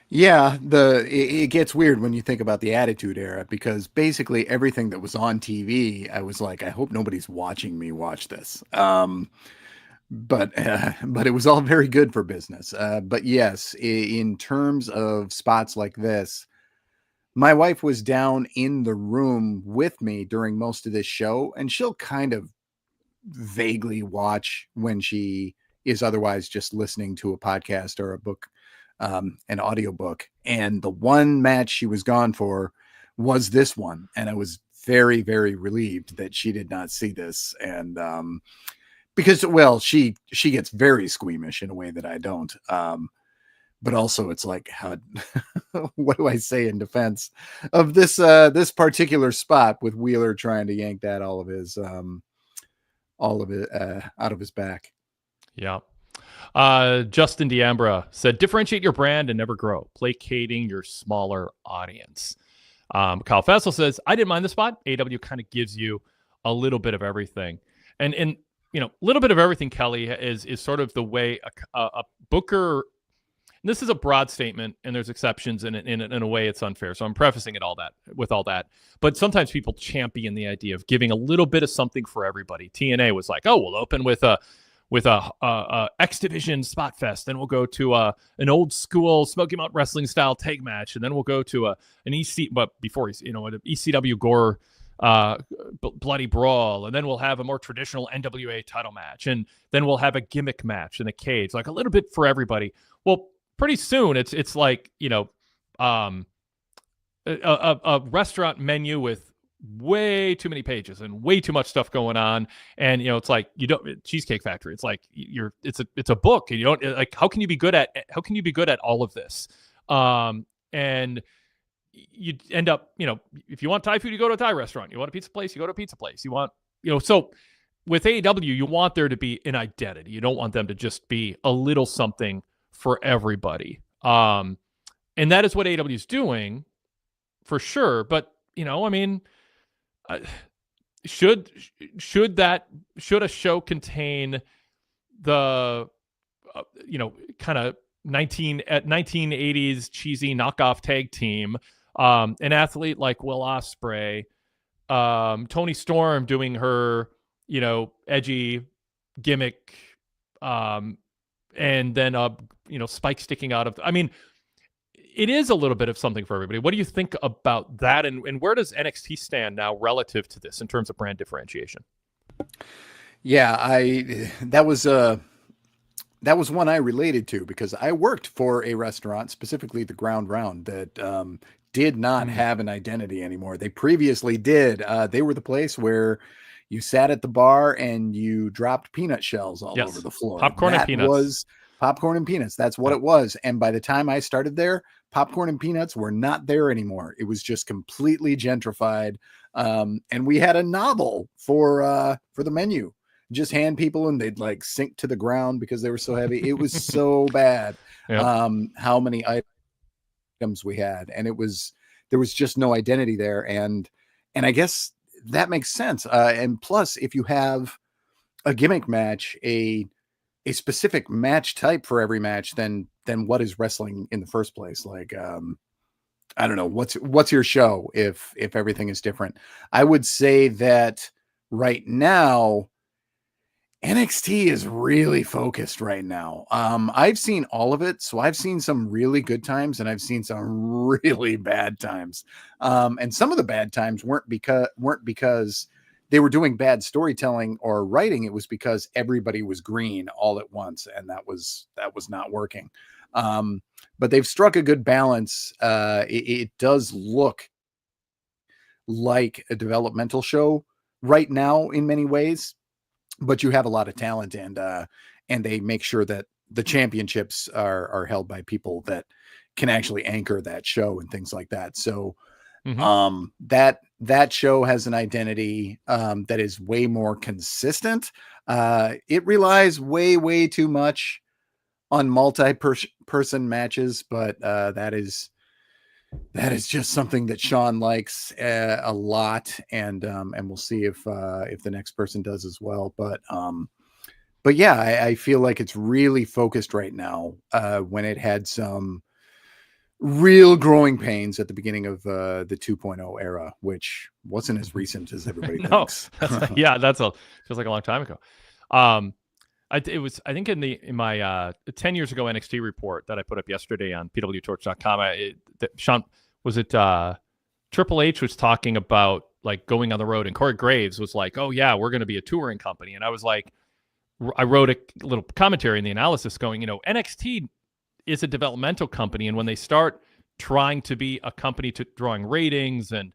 Yeah, it gets weird when you think about the Attitude Era, because basically everything that was on TV, I was like, I hope nobody's watching me watch this. But it was all very good for business. But yes, in terms of spots like this, my wife was down in the room with me during most of this show, and she'll kind of vaguely watch when she is otherwise just listening to a podcast or a book. An audiobook, and the one match she was gone for was this one, and I was very, very relieved that she did not see this, and because, well, she gets very squeamish in a way that I don't, but also it's like, how what do I say in defense of this particular spot with Wheeler trying to yank that all of it out of his back. Yeah. Justin Diambra said, differentiate your brand and never grow, placating your smaller audience. Kyle Fessel says, I didn't mind the spot. AEW kind of gives you a little bit of everything. And you know, a little bit of everything, Kelly, is sort of the way a booker, and this is a broad statement, and there's exceptions, and in a way it's unfair. So I'm prefacing it with all that. But sometimes people champion the idea of giving a little bit of something for everybody. TNA was like, oh, we'll open with a X Division spot fest, then we'll go to an old school Smoky Mountain Wrestling style tag match, and then we'll go to an EC, but before an ECW Gore bloody brawl, and then we'll have a more traditional NWA title match, and then we'll have a gimmick match in a cage, like a little bit for everybody. Well, pretty soon it's like, you know, a restaurant menu with way too many pages and way too much stuff going on, and you know, it's like, you don't, Cheesecake Factory, it's like it's a book, and you don't, like, how can you be good at all of this? And you end up, you know, if you want Thai food, you go to a Thai restaurant. You want a pizza place, you go to a pizza place. You want, you know, so with AEW, you want there to be an identity. You don't want them to just be a little something for everybody. And that is what AEW is doing for sure. But, you know, I mean, should a show contain the you know, kind of 1980s cheesy knockoff tag team, an athlete like Will Ospreay, Toni Storm doing her, you know, edgy gimmick, and then you know, Spike sticking out of, I mean, it is a little bit of something for everybody. What do you think about that? And where does NXT stand now relative to this in terms of brand differentiation? Yeah, that was one I related to, because I worked for a restaurant, specifically the Ground Round, that did not have an identity anymore. They previously did. They were the place where you sat at the bar and you dropped peanut shells all over the floor. Popcorn and peanuts. Was popcorn and peanuts. That's what it was. And by the time I started there, popcorn and peanuts were not there anymore. It was just completely gentrified. And we had a novel for the menu. Just hand people and they'd like sink to the ground because they were so heavy. It was so bad. How many items we had, and there was just no identity there. And I guess that makes sense. And plus, if you have a gimmick match, a specific match type for every match, then what is wrestling in the first place? Like, I don't know, what's your show if everything is different? I would say that right now, NXT is really focused right now. I've seen all of it. So I've seen some really good times and I've seen some really bad times. And some of the bad times weren't because they were doing bad storytelling or writing. It was because everybody was green all at once. And that was not working. But they've struck a good balance. It does look like a developmental show right now in many ways. But you have a lot of talent, and they make sure that the championships are held by people that can actually anchor that show and things like that. So that show has an identity that is way more consistent. It relies way too much on multi-person matches, but that is just something that Sean likes a lot, and we'll see if the next person does as well. But yeah, I feel like it's really focused right now, when it had some real growing pains at the beginning of the 2.0 era, which wasn't as recent as everybody thinks. That's feels like a long time ago. I think in my 10 years ago NXT report that I put up yesterday on PWTorch.com, Sean, was it Triple H was talking about like going on the road, and Corey Graves was like, oh yeah, we're going to be a touring company. And I was like, I wrote a little commentary in the analysis going, you know, NXT is a developmental company, and when they start trying to be a company to drawing ratings and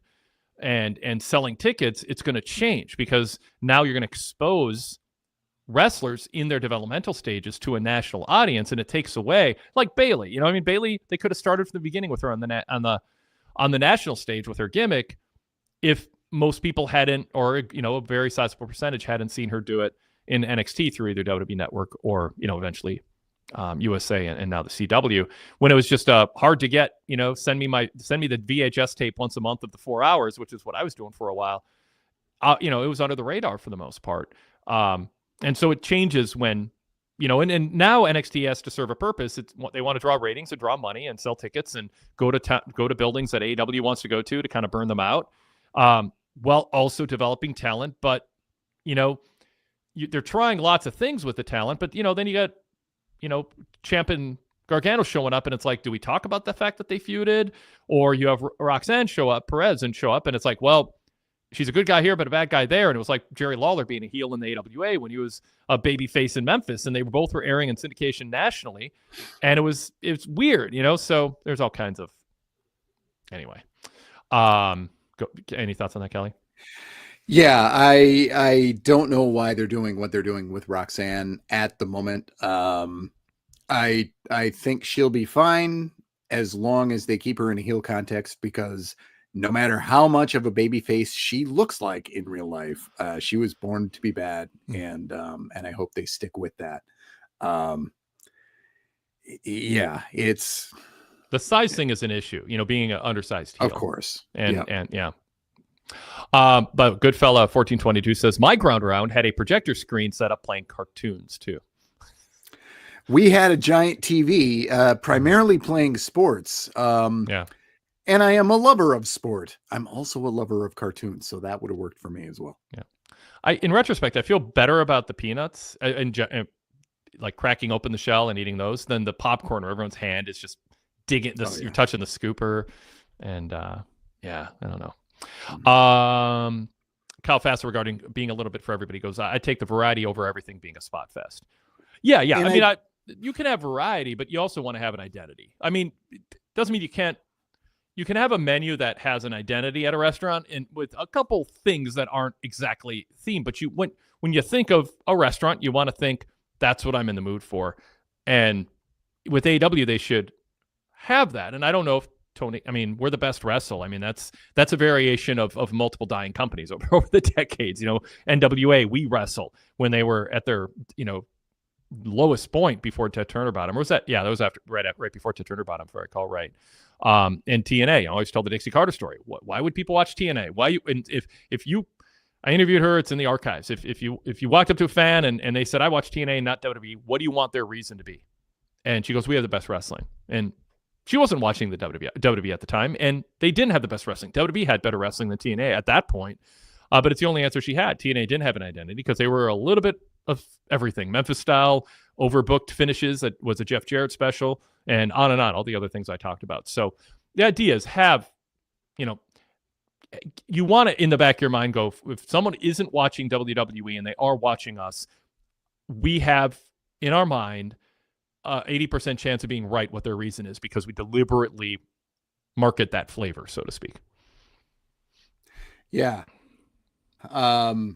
selling tickets, it's going to change, because now you're going to expose wrestlers in their developmental stages to a national audience, and it takes away, like Bayley. You know, I mean, Bayley, they could have started from the beginning with her on the national stage with her gimmick, if most people hadn't, or you know, a very sizable percentage hadn't seen her do it in NXT through either WWE Network or, you know, eventually USA and now the CW, when it was just hard to get, send me the VHS tape once a month of the 4 hours, which is what I was doing for a while. It was under the radar for the most part. And so it changes when, and now NXT has to serve a purpose. It's they want to draw ratings and draw money and sell tickets and go to buildings that AEW wants to go to kind of burn them out, while also developing talent. But, they're trying lots of things with the talent, but, then you got, Ciampa and Gargano showing up, and it's like, do we talk about the fact that they feuded? Or you have Roxanne Perez show up, and it's like, well, she's a good guy here, but a bad guy there. And it was like Jerry Lawler being a heel in the AWA when he was a baby face in Memphis, and they both were airing in syndication nationally. And it's weird, so there's all kinds of, anyway. Any thoughts on that, Kelly? Yeah, I don't know why they're doing what they're doing with Roxanne at the moment. I think she'll be fine as long as they keep her in a heel context, because no matter how much of a baby face she looks like in real life, she was born to be bad, and I hope they stick with that. Yeah, it's the size thing is an issue, being an undersized heel. Of course. And yeah. But Goodfella 1422 says, my ground round had a projector screen set up playing cartoons too. We had a giant TV, primarily playing sports. Yeah. And I am a lover of sport. I'm also a lover of cartoons, so that would have worked for me as well. Yeah. In retrospect, I feel better about the peanuts and like cracking open the shell and eating those than the popcorn where everyone's hand is just digging this. You're touching the scooper, and I don't know. Kyle Faster regarding being a little bit for everybody goes, I take the variety over everything being a spot fest. Yeah. And you can have variety, but you also want to have an identity. I mean, it doesn't mean you can't. You can have a menu that has an identity at a restaurant and with a couple things that aren't exactly themed, but when you think of a restaurant, you want to think that's what I'm in the mood for. And with AEW, they should have that. And I don't know if we're the best wrestle. I mean, that's a variation of multiple dying companies over the decades. NWA, we wrestle when they were at their, lowest point before Ted Turner bought him. Or was that? Yeah, that was right before Ted Turner bought him, if I recall right. And TNA, I always tell the Dixie Carter story. Why would people watch TNA? I interviewed her, it's in the archives. If you walked up to a fan and they said, I watch TNA, not WWE, what do you want their reason to be? And she goes, we have the best wrestling. And she wasn't watching the WWE at the time, and they didn't have the best wrestling. WWE had better wrestling than TNA at that point, but it's the only answer she had. TNA didn't have an identity because they were a little bit of everything. Memphis style, overbooked finishes that was a Jeff Jarrett special, and on, all the other things I talked about. So the idea is you want to, in the back of your mind, go, if someone isn't watching WWE and they are watching us, we have in our mind 80% chance of being right what their reason is, because we deliberately market that flavor, so to speak. Yeah. All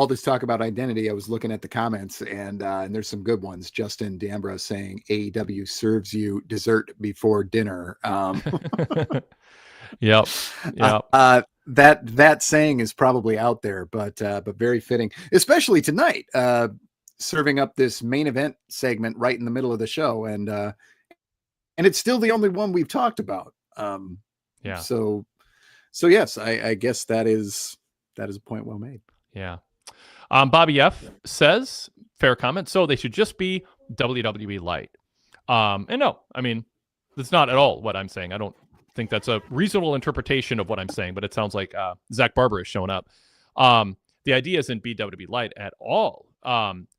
this talk about identity, I was looking at the comments, and there's some good ones. Justin D'Ambra saying AEW serves you dessert before dinner. Yep. That saying is probably out there, but very fitting, especially tonight. Serving up this main event segment right in the middle of the show, and it's still the only one we've talked about. Yeah. So yes, I guess that is a point well made. Yeah. Bobby F says, fair comment. So they should just be WWE light. And no, I mean, that's not at all what I'm saying. I don't think that's a reasonable interpretation of what I'm saying, but it sounds like Zach Barber is showing up. The idea isn't be WWE light at all.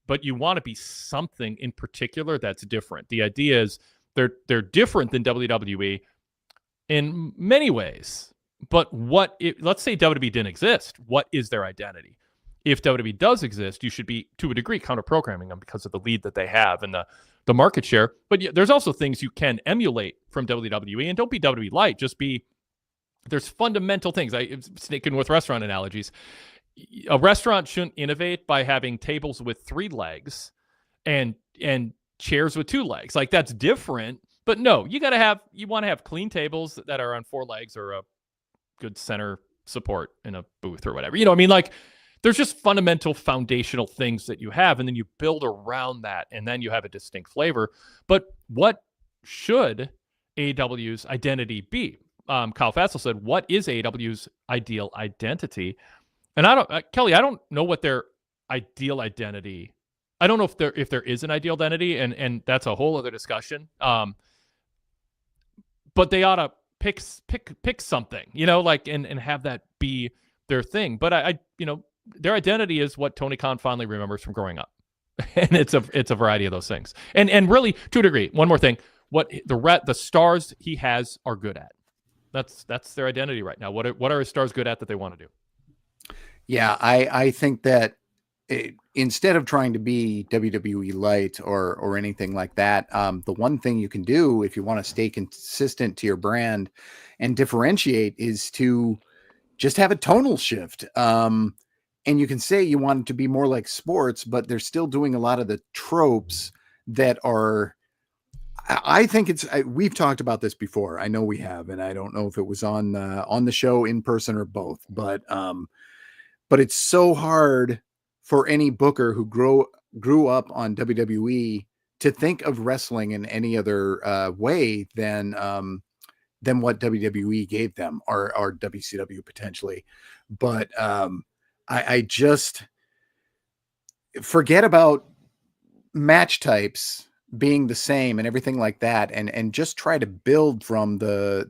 But you want to be something in particular that's different. The idea is they're different than WWE in many ways. But let's say WWE didn't exist. What is their identity? If WWE does exist, you should be, to a degree, counter-programming them because of the lead that they have and the market share. But there's also things you can emulate from WWE, and don't be WWE light. Just there's fundamental things. I'm sticking with restaurant analogies. A restaurant shouldn't innovate by having tables with 3 legs and chairs with 2 legs. Like, that's different. But no, you want to have clean tables that are on 4 legs or a good center support in a booth or whatever. there's just fundamental foundational things that you have, and then you build around that, and then you have a distinct flavor. But what should AEW's identity be? Kyle Fassel said, what is AEW's ideal identity? And I don't, Kelly, I don't know what their ideal identity, I don't know if there is an ideal identity, and that's a whole other discussion. But they ought to pick something, like, and have that be their thing. But I their identity is what Tony Khan fondly remembers from growing up. And it's a variety of those things. And really, to a degree, one more thing, what the stars he has are good at. That's their identity right now. What are his stars good at that they want to do? Yeah, I think that instead of trying to be WWE light or anything like that, the one thing you can do if you want to stay consistent to your brand and differentiate is to just have a tonal shift. And you can say you want it to be more like sports, but they're still doing a lot of the tropes that are, I think we've talked about this before. I know we have, and I don't know if it was on the show in person or both, but it's so hard for any booker who grew up on WWE to think of wrestling in any other way than what WWE gave them or WCW potentially. But I just forget about match types being the same and everything like that, and just try to build from the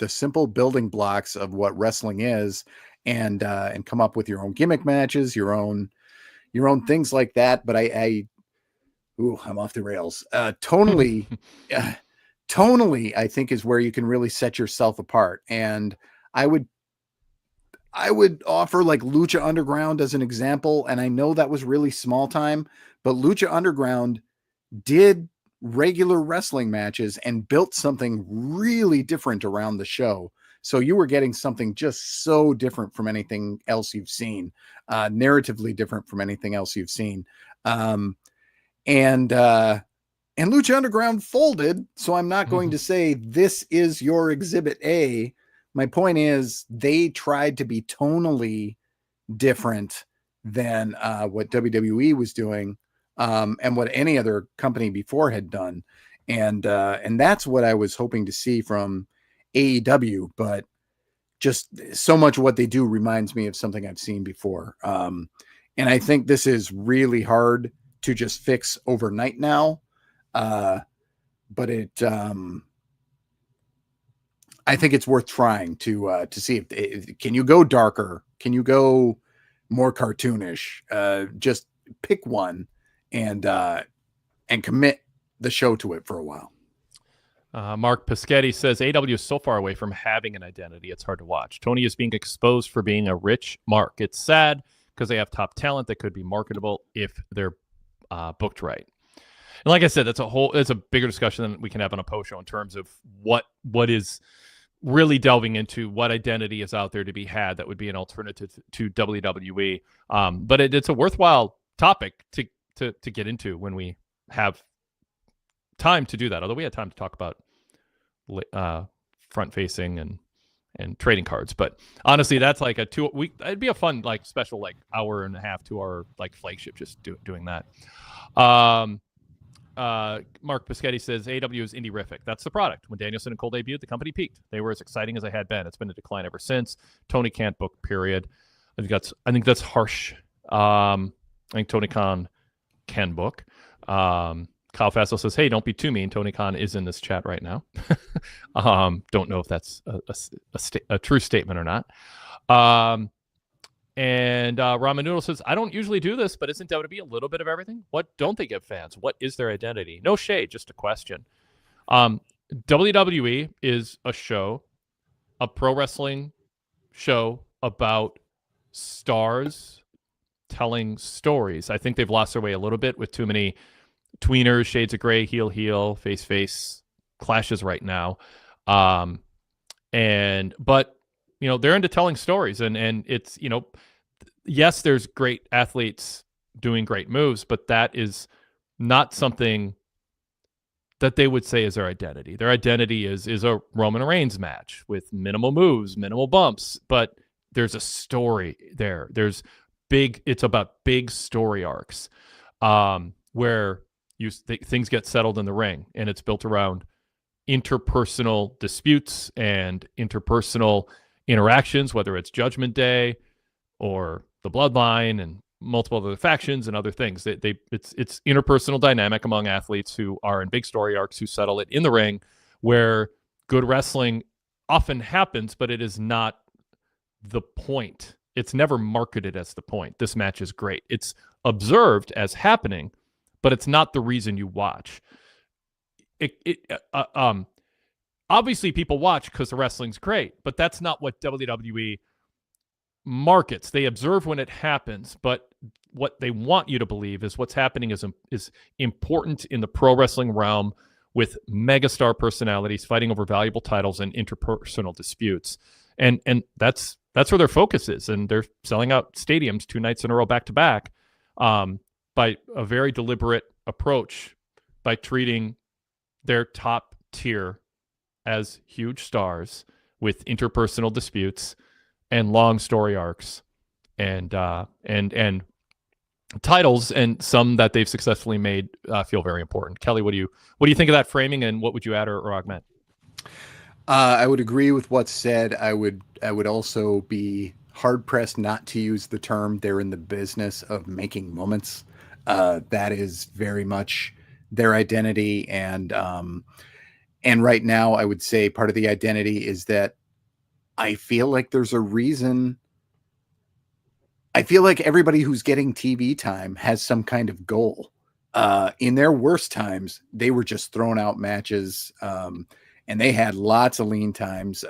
simple building blocks of what wrestling is, and come up with your own gimmick matches, your own things like that. But I'm off the rails. Tonally, I think is where you can really set yourself apart. And I would offer like Lucha Underground as an example. And I know that was really small time, but Lucha Underground did regular wrestling matches and built something really different around the show. So you were getting something just so different from anything else you've seen, narratively different from anything else you've seen. And Lucha Underground folded. So I'm not going to say this is your exhibit A. My point is they tried to be tonally different than what WWE was doing, and what any other company before had done. And that's what I was hoping to see from AEW, but just so much of what they do reminds me of something I've seen before. And I think this is really hard to just fix overnight now. But I think it's worth trying to see if can you go darker? Can you go more cartoonish? Just pick one and commit the show to it for a while. Mark Pischetti says AEW is so far away from having an identity, it's hard to watch. Tony is being exposed for being a rich mark. It's sad because they have top talent that could be marketable if they're booked right. And like I said, it's a bigger discussion than we can have on a post show in terms of what is really delving into what identity is out there to be had that would be an alternative to WWE. But it's a worthwhile topic to get into when we have time to do that. Although we had time to talk about front facing and trading cards, but honestly, that's like it'd be a fun like special like hour and a half, 2 hour like flagship just doing that. Mark Pischetti says AEW is indie-rific. That's the product. When Danielson and Cole debuted, the company peaked. They were as exciting as they had been. It's been a decline ever since. Tony can't book, period. I think that's harsh. I think Tony Khan can book. Kyle Fassel says, hey, don't be too mean. Tony Khan is in this chat right now. Don't know if that's a true statement or not. And Ramen Noodle says, I don't usually do this, but isn't WWE a little bit of everything? What don't they give fans? What is their identity? No shade, just a question. WWE is a pro wrestling show about stars telling stories. I think they've lost their way a little bit with too many tweeners, shades of gray, heel, face clashes right now. But they're into telling stories, and it's, yes, there's great athletes doing great moves, but that is not something that they would say is their identity. Their identity is a Roman Reigns match with minimal moves, minimal bumps, but there's a story there. There's big story arcs, where things get settled in the ring, and it's built around interpersonal disputes and interpersonal interactions, whether it's Judgment Day or the Bloodline and multiple other factions and other things. It's interpersonal dynamic among athletes who are in big story arcs who settle it in the ring, where good wrestling often happens, but it is not the point. It's never marketed as the point. This match is great. It's observed as happening, but it's not the reason you watch. Obviously people watch because the wrestling's great, but that's not what WWE markets. They observe when it happens, but what they want you to believe is what's happening is important in the pro wrestling realm, with megastar personalities fighting over valuable titles and interpersonal disputes. And that's where their focus is. And they're selling out stadiums 2 nights in a row back to back, by a very deliberate approach, by treating their top tier as huge stars with interpersonal disputes and long story arcs and titles, and some that they've successfully made feel very important. Kelly, what do you think of that framing, and what would you add or augment? I would agree with what's said. I would also be hard pressed not to use the term they're in the business of making moments. That is very much their identity, and right now I would say part of the identity is that I feel like there's a reason. I feel like everybody who's getting TV time has some kind of goal. In their worst times, they were just throwing out matches, and they had lots of lean times.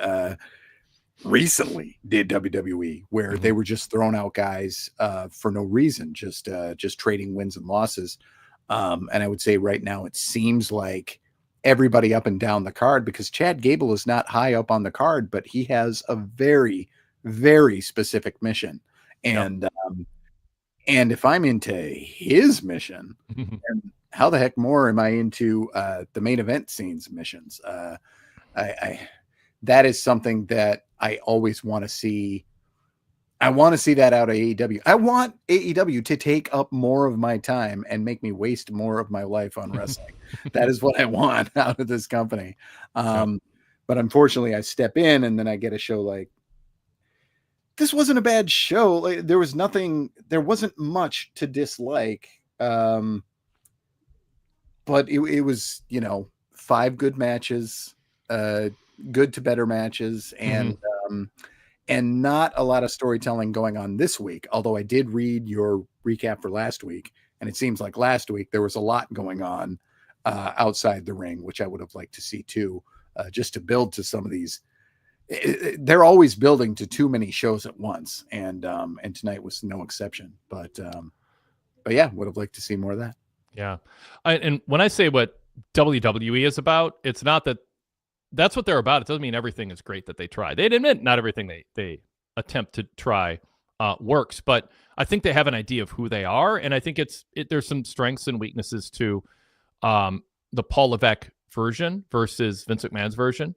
Recently did WWE, where they were just throwing out guys for no reason, just trading wins and losses. And I would say right now it seems like everybody up and down the card, because Chad Gable is not high up on the card, but he has a very, very specific mission. And and if I'm into his mission, then how the heck more am I into the main event scene's missions? That is something that I always want to see. I want to see that out of AEW. I want AEW to take up more of my time and make me waste more of my life on wrestling. That is what I want out of this company. But unfortunately, I step in and then I get a show like, this wasn't a bad show. Like, there wasn't much to dislike. But it was, 5 good matches, good to better matches, and not a lot of storytelling going on this week. Although I did read your recap for last week, and it seems like last week there was a lot going on outside the ring, which I would have liked to see too, just to build to some of these. They're always building to too many shows at once, and tonight was no exception. But yeah, would have liked to see more of that. Yeah, and when I say what WWE is about, it's not that that's what they're about. It doesn't mean everything is great that they try. They'd admit not everything they attempt to try works, but I think they have an idea of who they are, and I think there's some strengths and weaknesses to the Paul Levesque version versus Vince McMahon's version.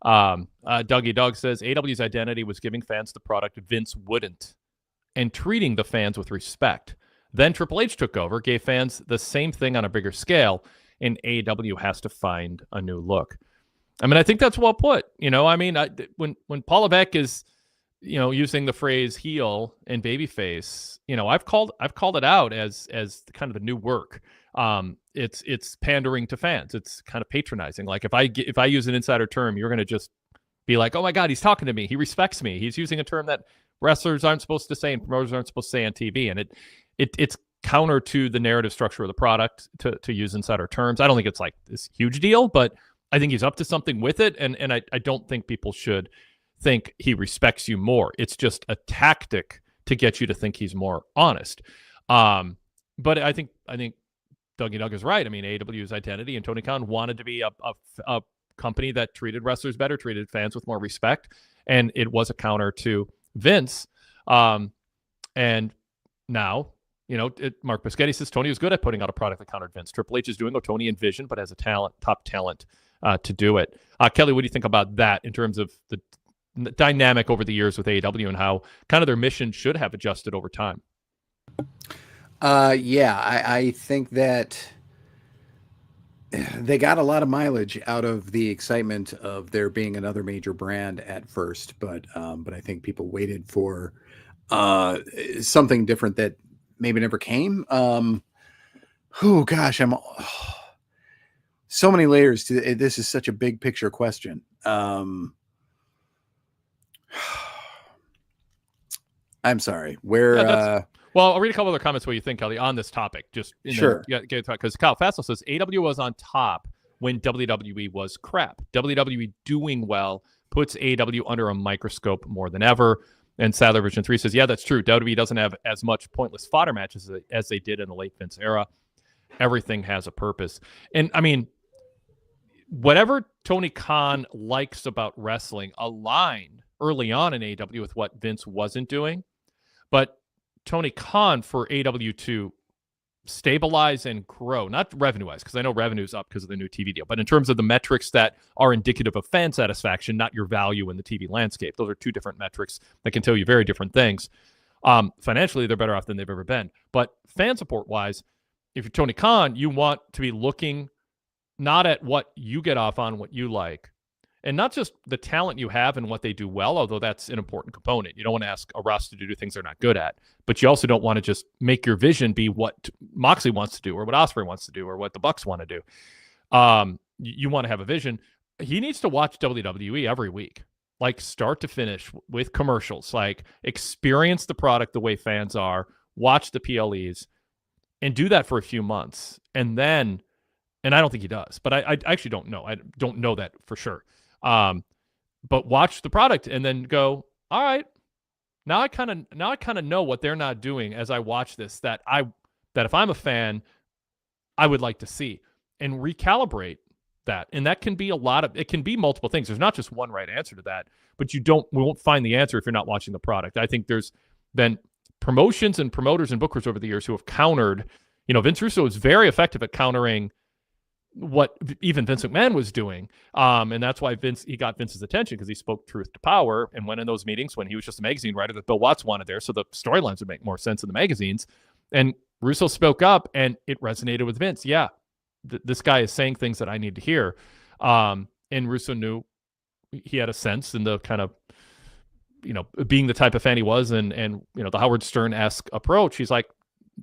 Dougie Doug says AEW's identity was giving fans the product Vince wouldn't, and treating the fans with respect. Then Triple H took over, gave fans the same thing on a bigger scale, and AEW has to find a new look. I mean, I think that's well put. When Paul Levesque is, using the phrase heel and babyface, I've called it out as kind of the new work. It's pandering to fans. It's kind of patronizing. Like if I use an insider term, you're going to just be like, oh my God, he's talking to me. He respects me. He's using a term that wrestlers aren't supposed to say and promoters aren't supposed to say on TV. And it's counter to the narrative structure of the product to use insider terms. I don't think it's like this huge deal, but I think he's up to something with it. And I don't think people should think he respects you more. It's just a tactic to get you to think he's more honest. But I think Dougie Doug is right. I mean, AEW's identity and Tony Khan wanted to be a company that treated wrestlers better, treated fans with more respect, and it was a counter to Vince. And now, Mark Biscotti says Tony was good at putting out a product that countered Vince. Triple H is doing what Tony envisioned, but has a top talent to do it. Kelly, what do you think about that in terms of the dynamic over the years with AEW and how kind of their mission should have adjusted over time? Yeah, I think that they got a lot of mileage out of the excitement of there being another major brand at first, but I think people waited for something different that maybe never came. Oh gosh, so many layers to it. This is such a big picture question. I'm sorry. Yeah, well, I'll read a couple other comments what you think, Kelly, on this topic. Just sure. Because Kyle Fassel says AW was on top when WWE was crap. WWE doing well puts AW under a microscope more than ever. And Sadler Vision 3 says, yeah, that's true. WWE doesn't have as much pointless fodder matches as they did in the late Vince era. Everything has a purpose. And I mean, whatever Tony Khan likes about wrestling aligned early on in AW with what Vince wasn't doing. But Tony Khan for AW to stabilize and grow, not revenue-wise, because I know revenue's up because of the new TV deal, but in terms of the metrics that are indicative of fan satisfaction, not your value in the TV landscape. Those are two different metrics that can tell you very different things. Financially, they're better off than they've ever been. But fan support-wise, if you're Tony Khan, you want to be looking not at what you get off on, what you like, and not just the talent you have and what they do well, although that's an important component. You don't want to ask a roster to do things they're not good at, but you also don't want to just make your vision be what Moxley wants to do or what Ospreay wants to do or what the Bucks want to do. You want to have a vision. He needs to watch WWE every week, like start to finish with commercials, like experience the product the way fans are, watch the PLEs, and do that for a few months. And then, and I don't think he does, but I actually don't know. I don't know that for sure. But watch the product and then go, all right, now I kind of know what they're not doing as I watch this, that if I'm a fan, I would like to see, and recalibrate that. And that can be it can be multiple things. There's not just one right answer to that, but we won't find the answer if you're not watching the product. I think there's been promotions and promoters and bookers over the years who have countered, Vince Russo is very effective at countering what even Vince McMahon was doing. And that's why he got Vince's attention, because he spoke truth to power and went in those meetings when he was just a magazine writer that Bill Watts wanted there. So the storylines would make more sense in the magazines. And Russo spoke up and it resonated with Vince. Yeah, this guy is saying things that I need to hear. And Russo knew he had a sense in the kind of, being the type of fan he was and the Howard Stern-esque approach. He's like,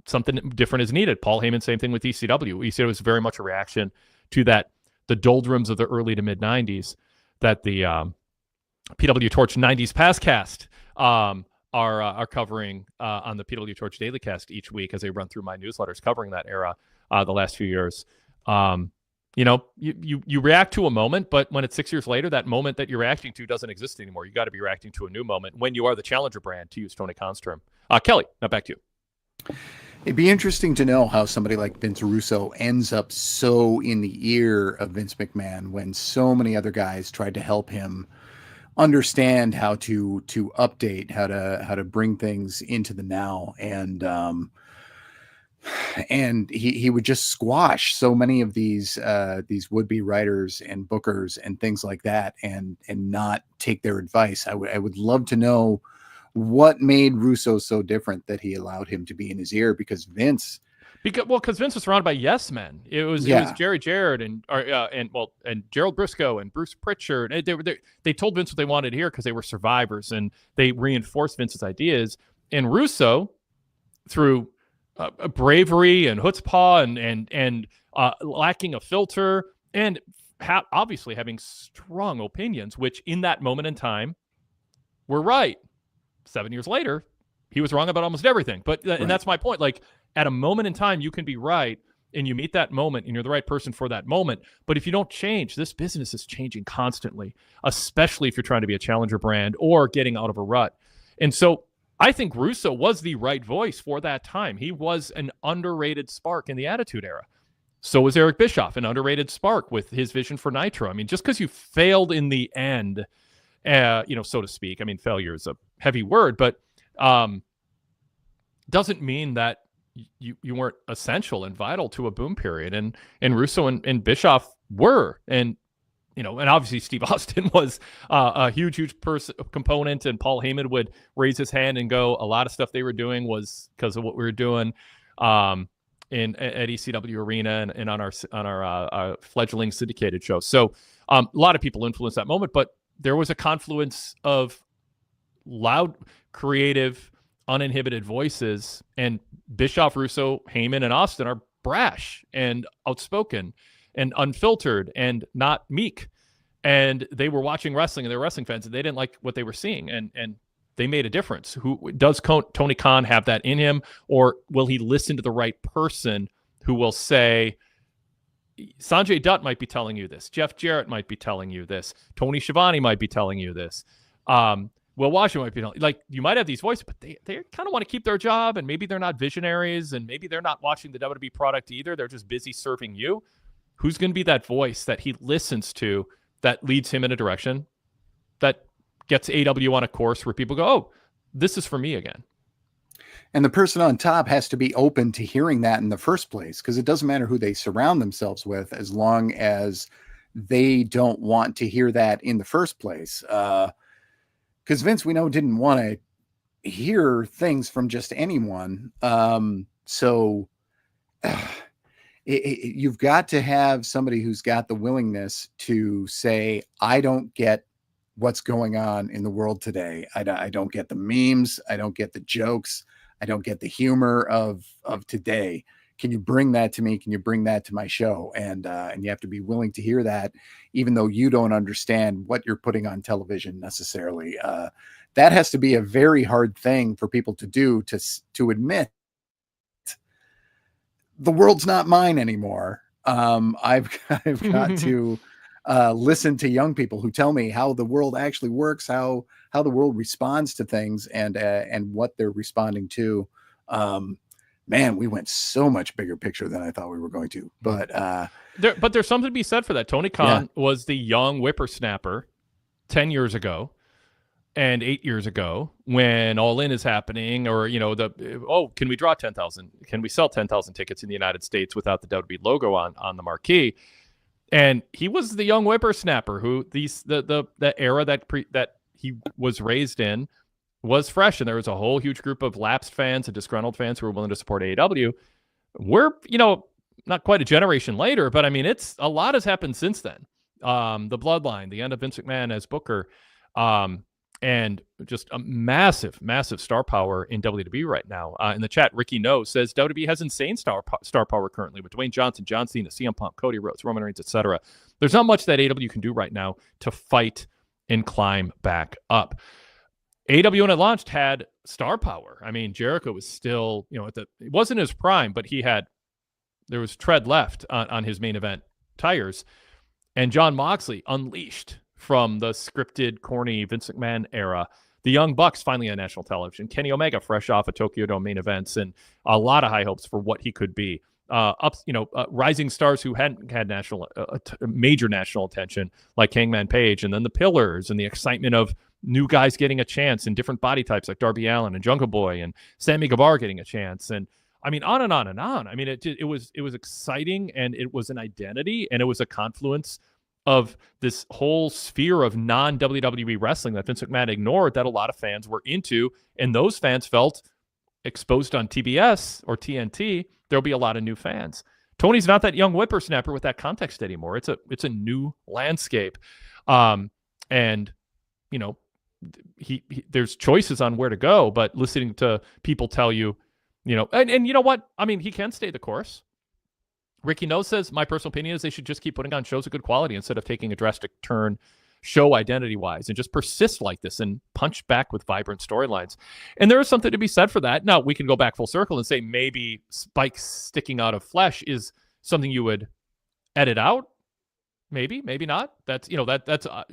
something different is needed. Paul Heyman, same thing with ECW. ECW was very much a reaction to the doldrums of the early to mid 90s that the PWTorch 90s Passcast are covering on the PWTorch Daily Cast each week as they run through my newsletters covering that era the last few years. You react to a moment, but when it's 6 years later, that moment that you're reacting to doesn't exist anymore. You got to be reacting to a new moment when you are the challenger brand, to use Tony Khan's term. Kelly, now back to you. It'd be interesting to know how somebody like Vince Russo ends up so in the ear of Vince McMahon when so many other guys tried to help him understand how to update, how to bring things into the now. And he would just squash so many of these would-be writers and bookers and things like that and not take their advice. I would love to know what made Russo so different that he allowed him to be in his ear, because Vince was surrounded by yes men. It was Jerry Jarrett and Gerald Briscoe and Bruce Pritchard. They told Vince what they wanted to hear because they were survivors, and they reinforced Vince's ideas. And Russo, through bravery and chutzpah and lacking a filter, and obviously having strong opinions, which in that moment in time were right. 7 years later, he was wrong about almost everything. But and that's my point. Like, at a moment in time, you can be right, and you meet that moment, and you're the right person for that moment. But if you don't change, this business is changing constantly, especially if you're trying to be a challenger brand or getting out of a rut. And so I think Russo was the right voice for that time. He was an underrated spark in the Attitude Era. So was Eric Bischoff, an underrated spark with his vision for Nitro. I mean, just because you failed in the end, so to speak. I mean, failure is a heavy word, but doesn't mean that you weren't essential and vital to a boom period. And Russo and Bischoff were. And and obviously Steve Austin was a huge component, and Paul Heyman would raise his hand and go, a lot of stuff they were doing was because of what we were doing at ECW Arena and on our fledgling syndicated show. So a lot of people influenced that moment, but there was a confluence of loud, creative, uninhibited voices, and Bischoff, Russo, Heyman, and Austin are brash and outspoken and unfiltered and not meek. And they were watching wrestling, and they're wrestling fans, and they didn't like what they were seeing. And they made a difference. Who does Tony Khan have that in him, or will he listen to the right person who will say, Sanjay Dutt might be telling you this, Jeff Jarrett might be telling you this, Tony Schiavone might be telling you this, Will Washington might be telling, like, you might have these voices, but they kind of want to keep their job, and maybe they're not visionaries, and maybe they're not watching the WWE product either. They're just busy serving you. Who's going to be that voice that he listens to that leads him in a direction that gets AEW on a course where people go, oh, this is for me again? And the person on top has to be open to hearing that in the first place, because it doesn't matter who they surround themselves with, as long as they don't want to hear that in the first place. Because Vince, we know, didn't want to hear things from just anyone. You've got to have somebody who's got the willingness to say, I don't get what's going on in the world today. I don't get the memes. I don't get the jokes. I don't get the humor of today. Can you bring that to me? Can you bring that to my show? And you have to be willing to hear that, even though you don't understand what you're putting on television necessarily. That has to be a very hard thing for people to do, to admit the world's not mine anymore. I've got to listen to young people who tell me how the world actually works, how the world responds to things, and what they're responding to. Man, we went so much bigger picture than I thought we were going to. But there's something to be said for that. Tony Khan was the young whippersnapper 10 years ago and 8 years ago when All In is happening, or, can we draw 10,000? Can we sell 10,000 tickets in the United States without the WWE logo on the marquee? And he was the young whippersnapper who the era that he was raised in was fresh, and there was a whole huge group of lapsed fans and disgruntled fans who were willing to support AEW. We're, not quite a generation later, but I mean, a lot has happened since then. The Bloodline, the end of Vince McMahon as Booker, and just a massive, massive star power in WWE right now. In the chat, Ricky No says WWE has insane star power currently with Dwayne Johnson, John Cena, CM Punk, Cody Rhodes, Roman Reigns, etc. There's not much that AEW can do right now to fight and climb back up. AEW, when it launched, had star power. I mean, Jericho was still, it wasn't his prime, but there was tread left on his main event tires. And Jon Moxley unleashed from the scripted, corny Vince McMahon era. The Young Bucks finally on national television. Kenny Omega fresh off of Tokyo Dome main events, and a lot of high hopes for what he could be. Rising stars who hadn't had major national attention, like Hangman Page, and then the Pillars, and the excitement of new guys getting a chance in different body types like Darby Allin and Jungle Boy and Sammy Guevara getting a chance. And I mean, on and on and on. I mean, it was exciting, and it was an identity, and it was a confluence of this whole sphere of non-WWE wrestling that Vince McMahon ignored, that a lot of fans were into, and those fans felt exposed on TBS or TNT. There'll be a lot of new fans. Tony's not that young whippersnapper with that context anymore. It's a new landscape, and there's choices on where to go. But listening to people tell you, and you know what? I mean, he can stay the course. Ricky No says, my personal opinion is they should just keep putting on shows of good quality instead of taking a drastic turn show identity-wise, and just persist like this and punch back with vibrant storylines. And there is something to be said for that. Now, we can go back full circle and say maybe spikes sticking out of flesh is something you would edit out. Maybe not. That's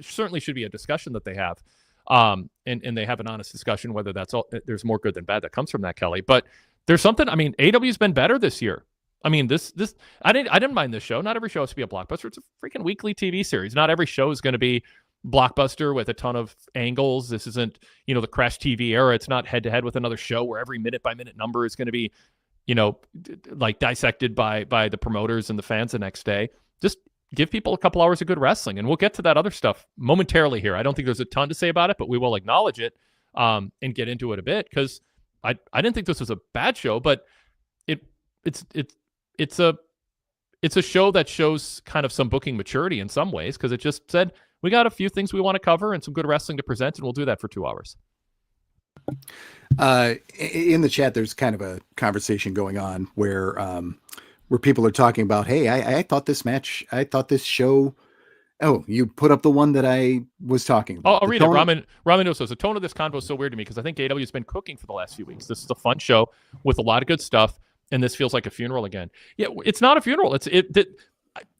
certainly should be a discussion that they have. And they have an honest discussion whether there's more good than bad that comes from that, Kelly. But there's something, I mean, AEW's been better this year. I mean, I didn't mind this show. Not every show has to be a blockbuster. It's a freaking weekly TV series. Not every show is going to be blockbuster with a ton of angles. This isn't, the Crash TV era. It's not head to head with another show where every minute by minute number is going to be, like dissected by the promoters and the fans the next day. Just give people a couple hours of good wrestling. And we'll get to that other stuff momentarily here. I don't think there's a ton to say about it, but we will acknowledge it and get into it a bit, because I didn't think this was a bad show, but it's a show that shows kind of some booking maturity in some ways, because it just said, we got a few things we want to cover and some good wrestling to present, and we'll do that for 2 hours. In the chat, there's kind of a conversation going on where people are talking about, hey, I thought this show. Oh, you put up the one that I was talking about. I'll read it. Ramen says, the tone of this convo is so weird to me because I think AEW has been cooking for the last few weeks. This is a fun show with a lot of good stuff, and this feels like a funeral again. Yeah, it's not a funeral.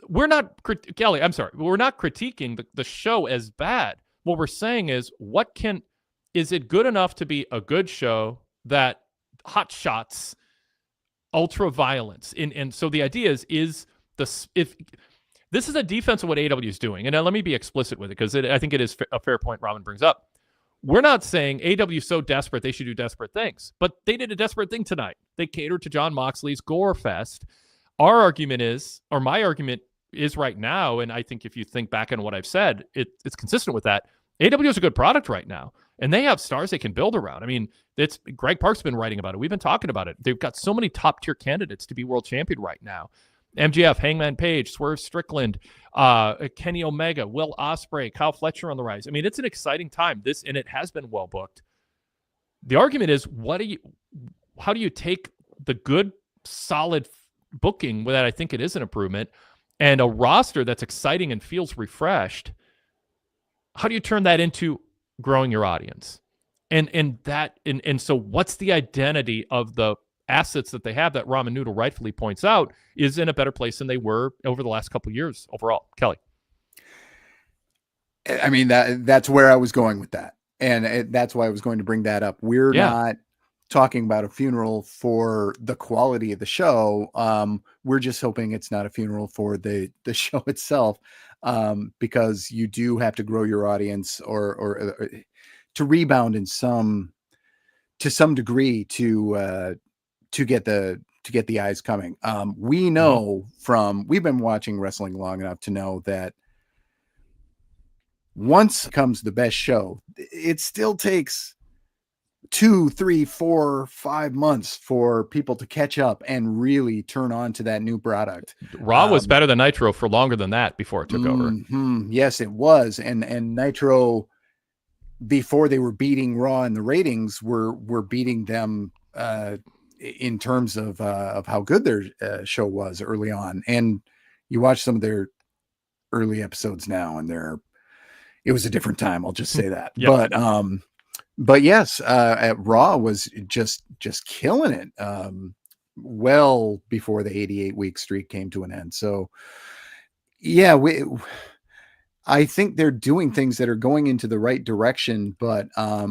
We're not, Kelly, I'm sorry. We're not critiquing the show as bad. What we're saying is, is it good enough to be a good show that hot shots ultra violence? And so the idea is if this is a defense of what AEW is doing, and now let me be explicit with it, because I think it is a fair point Robin brings up. We're not saying AEW is so desperate they should do desperate things, but they did a desperate thing tonight. They catered to Jon Moxley's gore fest. Our argument is, or my argument is right now, and I think if you think back on what I've said, it's consistent with that. AEW is a good product right now, and they have stars they can build around. I mean, Greg Park's been writing about it. We've been talking about it. They've got so many top-tier candidates to be world champion right now. MJF, Hangman Page, Swerve Strickland, Kenny Omega, Will Ospreay, Kyle Fletcher on the rise. I mean, it's an exciting time. And it has been well booked. The argument is, how do you take the good, solid booking that I think it is an improvement, and a roster that's exciting and feels refreshed? How do you turn that into growing your audience? And so what's the identity of the assets that they have that Ramen Noodle rightfully points out is in a better place than they were over the last couple of years overall? Kelly. I mean, that's where I was going with that. And that's why I was going to bring that up. We're not talking about a funeral for the quality of the show. We're just hoping it's not a funeral for the show itself, because you do have to grow your audience or to rebound to some degree to get the eyes coming. We know we've been watching wrestling long enough to know that once comes the best show, it still takes 2, 3, 4, 5 months for people to catch up and really turn on to that new product. Raw was better than Nitro for longer than that before it took over. Yes, it was. And Nitro, before they were beating Raw in the ratings, were beating them in terms of how good their show was early on. And you watch some of their early episodes now, and it was a different time. I'll just say that. Yep. But yes, Raw was just killing it well before the 88-week streak came to an end. So yeah, I think they're doing things that are going into the right direction, but I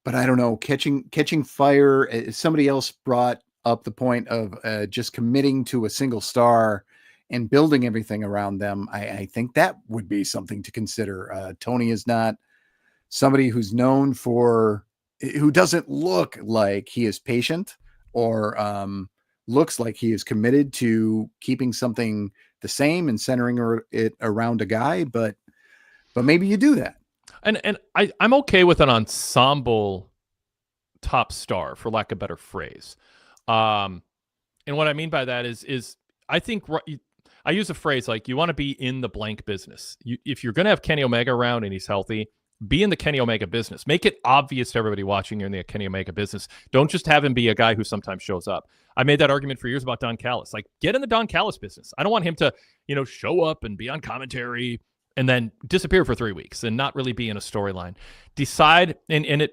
don't know, catching fire. Somebody else brought up the point of just committing to a single star and building everything around them. I think that would be something to consider. Tony is not somebody who's known who doesn't look like he is patient or looks like he is committed to keeping something the same and centering it around a guy, but maybe you do that. And I'm okay with an ensemble top star, for lack of a better phrase. And what I mean by that is I think I use a phrase like, you want to be in the blank business. If you're going to have Kenny Omega around and he's healthy, be in the Kenny Omega business. Make it obvious to everybody watching you're in the Kenny Omega business. Don't just have him be a guy who sometimes shows up. I made that argument for years about Don Callis. Like, get in the Don Callis business. I don't want him to, show up and be on commentary and then disappear for 3 weeks and not really be in a storyline. Decide, and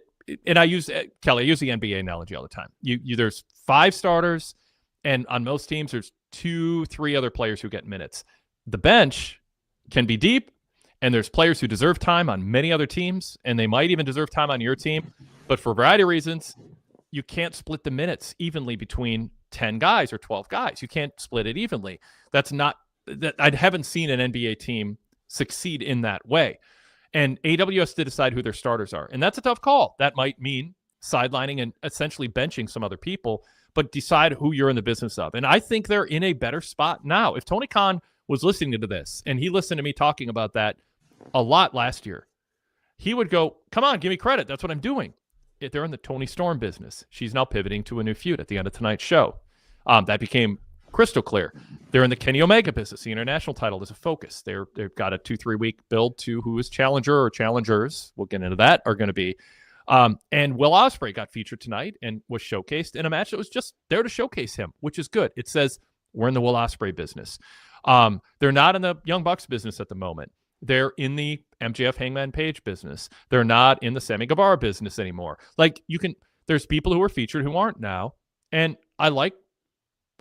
I use, Kelly, I use the NBA analogy all the time. There's 5 starters, and on most teams, there's 2, 3 other players who get minutes. The bench can be deep, and there's players who deserve time on many other teams, and they might even deserve time on your team. But for a variety of reasons, you can't split the minutes evenly between 10 guys or 12 guys. You can't split it evenly. I haven't seen an NBA team succeed in that way. And AEW has to decide who their starters are. And that's a tough call. That might mean sidelining and essentially benching some other people, but decide who you're in the business of. And I think they're in a better spot now. If Tony Khan was listening to this, and he listened to me talking about that a lot last year, he would go, come on, give me credit. That's what I'm doing. They're in the Toni Storm business. She's now pivoting to a new feud at the end of tonight's show. That became crystal clear. They're in the Kenny Omega business. The international title is a focus. They've got a 2-3 week build to who his challenger or challengers, we'll get into that, are going to be. And Will Ospreay got featured tonight and was showcased in a match that was just there to showcase him, which is good. It says we're in the Will Ospreay business. They're not in the Young Bucks business at the moment. They're in the MJF Hangman Page business. They're not in the Sammy Guevara business anymore. Like, there's people who are featured who aren't now, and I like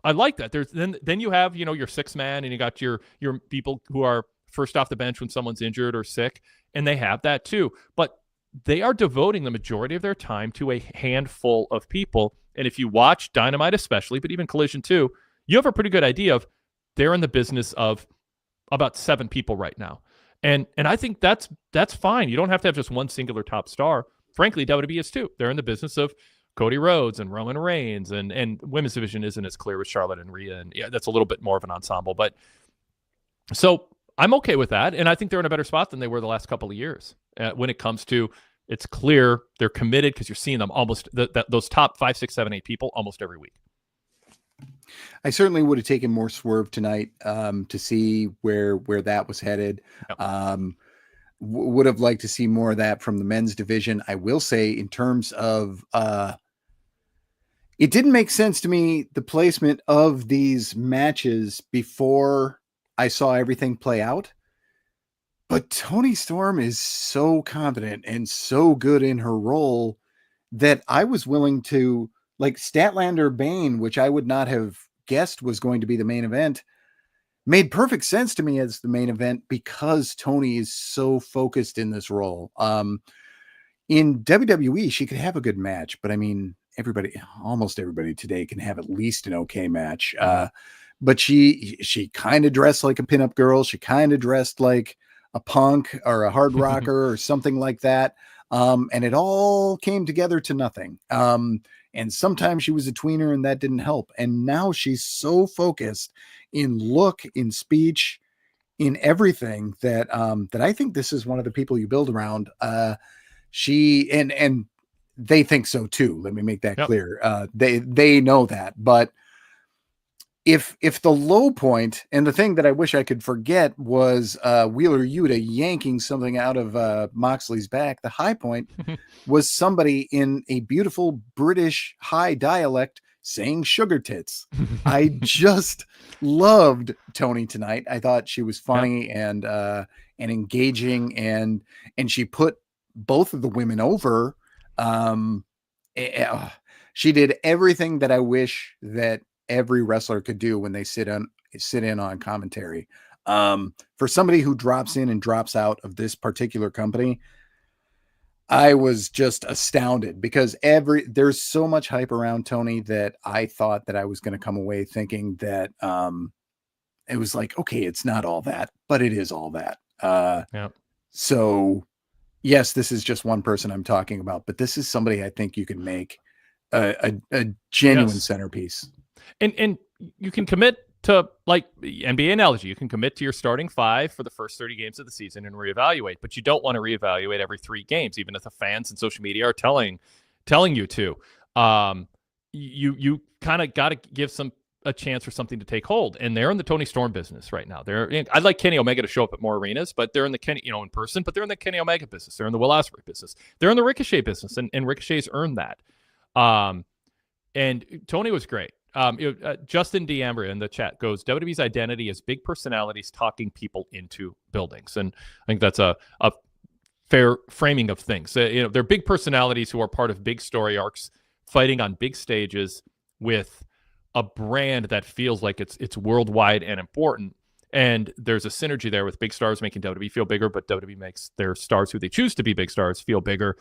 that. There's then you have, your 6-man, and you got your people who are first off the bench when someone's injured or sick, and they have that too. But they are devoting the majority of their time to a handful of people. And if you watch Dynamite especially, but even Collision too, you have a pretty good idea of they're in the business of about 7 people right now. And I think that's fine. You don't have to have just one singular top star. Frankly, WWE is too. They're in the business of Cody Rhodes and Roman Reigns, and women's division isn't as clear with Charlotte and Rhea, and yeah, that's a little bit more of an ensemble. But so I'm okay with that, and I think they're in a better spot than they were the last couple of years when it comes to, it's clear they're committed, because you're seeing them almost those top 5, 6, 7, 8 people almost every week. I certainly would have taken more Swerve tonight to see where that was headed. Yep. Would have liked to see more of that from the men's division. I will say, in terms of it didn't make sense to me, the placement of these matches before I saw everything play out. But Toni Storm is so confident and so good in her role that I was willing to, like, Statlander Bane, which I would not have guessed was going to be the main event, made perfect sense to me as the main event because Toni is so focused in this role. In WWE, she could have a good match, but I mean, almost everybody today can have at least an okay match. But she kind of dressed like a pinup girl. She kind of dressed like a punk or a hard rocker or something like that. And it all came together to nothing. And sometimes she was a tweener and that didn't help. And now she's so focused in look, in speech, in everything that I think this is one of the people you build around. She and they think so too. Let me make that clear. They know that. But if the low point, and the thing that I wish I could forget, was Wheeler Yuta yanking something out of Moxley's back, the high point was somebody in a beautiful British high dialect saying sugar tits. I just loved Toni tonight. I thought she was funny and engaging, and she put both of the women over. She did everything that I wish that every wrestler could do when they sit in on commentary. For somebody who drops in and drops out of this particular company, I was just astounded, because there's so much hype around Toni that I thought that I was going to come away thinking that it was like, okay, it's not all that, but it is all that. So yes, this is just one person I'm talking about, but this is somebody I think you can make a genuine centerpiece. And you can commit to, like NBA analogy, you can commit to your starting 5 for the first 30 games of the season and reevaluate, but you don't want to reevaluate every 3 games, even if the fans and social media are telling you to. You kind of got to give a chance for something to take hold, and they're in the Toni Storm business right now. I'd like Kenny Omega to show up at more arenas, but they're in the Kenny, in person, but they're in the Kenny Omega business. They're in the Will Ospreay business. They're in the Ricochet business, and Ricochet's earned that. And Toni was great. Justin D'Ambra in the chat goes, WWE's identity is big personalities talking people into buildings. And I think that's a fair framing of things. They're big personalities who are part of big story arcs, fighting on big stages with a brand that feels like it's worldwide and important. And there's a synergy there with big stars making WWE feel bigger, but WWE makes their stars who they choose to be big stars feel bigger.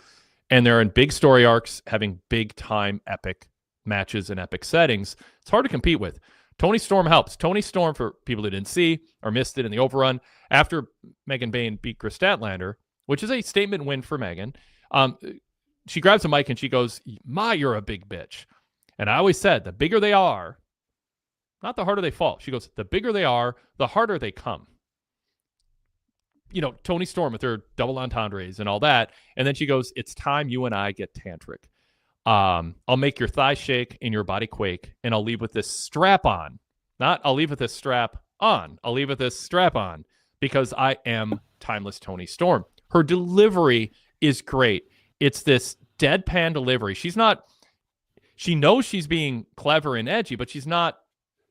And they're in big story arcs, having big time epic matches and epic settings. It's hard to compete with. Toni Storm helps. Toni Storm, for people who didn't see or missed it in the overrun, after Megan Bayne beat Chris Statlander, which is a statement win for Megan, she grabs a mic and she goes, "Ma, you're a big bitch." And I always said, the bigger they are, not the harder they fall. She goes, the bigger they are, the harder they come. You know, Toni Storm with her double entendres and all that. And then she goes, it's time you and I get tantric. I'll make your thighs shake and your body quake, and I'll leave with this strap on. Not I'll leave with this strap on. I'll leave with this strap on because I am timeless Toni Storm. Her delivery is great. It's this deadpan delivery. She knows she's being clever and edgy, but she's not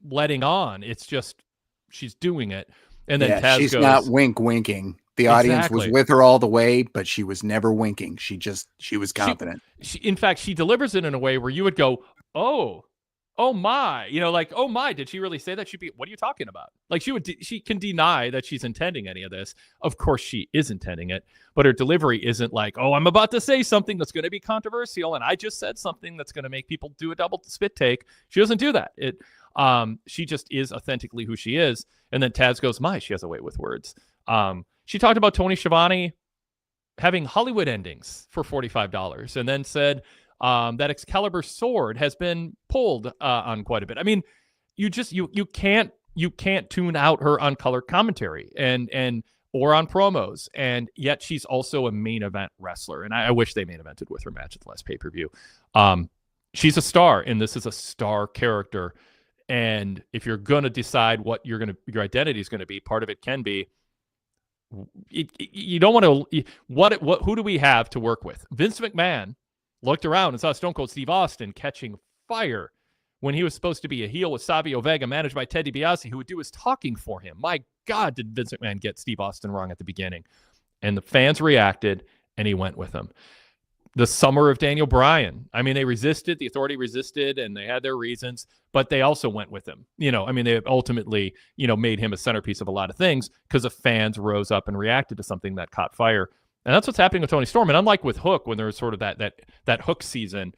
letting on. It's just she's doing it. And then Taz she's goes, not winking. The audience was with her all the way, but she was never winking. She was confident. In fact, she delivers it in a way where you would go, oh my, you know, like, oh my, did she really say that? What are you talking about? Like she can deny that she's intending any of this. Of course she is intending it, but her delivery isn't like, oh, I'm about to say something that's going to be controversial. And I just said something that's going to make people do a double spit take. She doesn't do that. She just is authentically who she is. And then Taz goes, she has a way with words. She talked about Tony Schiavone having Hollywood endings for $45 and then said that Excalibur sword has been pulled on quite a bit. I mean, you can't tune out her on color commentary and or on promos, and yet she's also a main event wrestler. And I wish they main evented with her match at the last pay-per-view. She's a star, and this is a star character. And if you're going to decide what your identity is going to be, part of it can be, you don't want to, who do we have to work with? Vince McMahon looked around and saw Stone Cold Steve Austin catching fire when he was supposed to be a heel with Savio Vega, managed by Ted DiBiase, who would do his talking for him. My God, did Vince McMahon get Steve Austin wrong at the beginning? And the fans reacted, and he went with him. The summer of Daniel Bryan. I mean, they resisted, the Authority resisted, and they had their reasons, but they also went with him. You know, I mean, they ultimately, made him a centerpiece of a lot of things because the fans rose up and reacted to something that caught fire. And that's what's happening with Toni Storm. And unlike with Hook, when there was sort of that Hook season,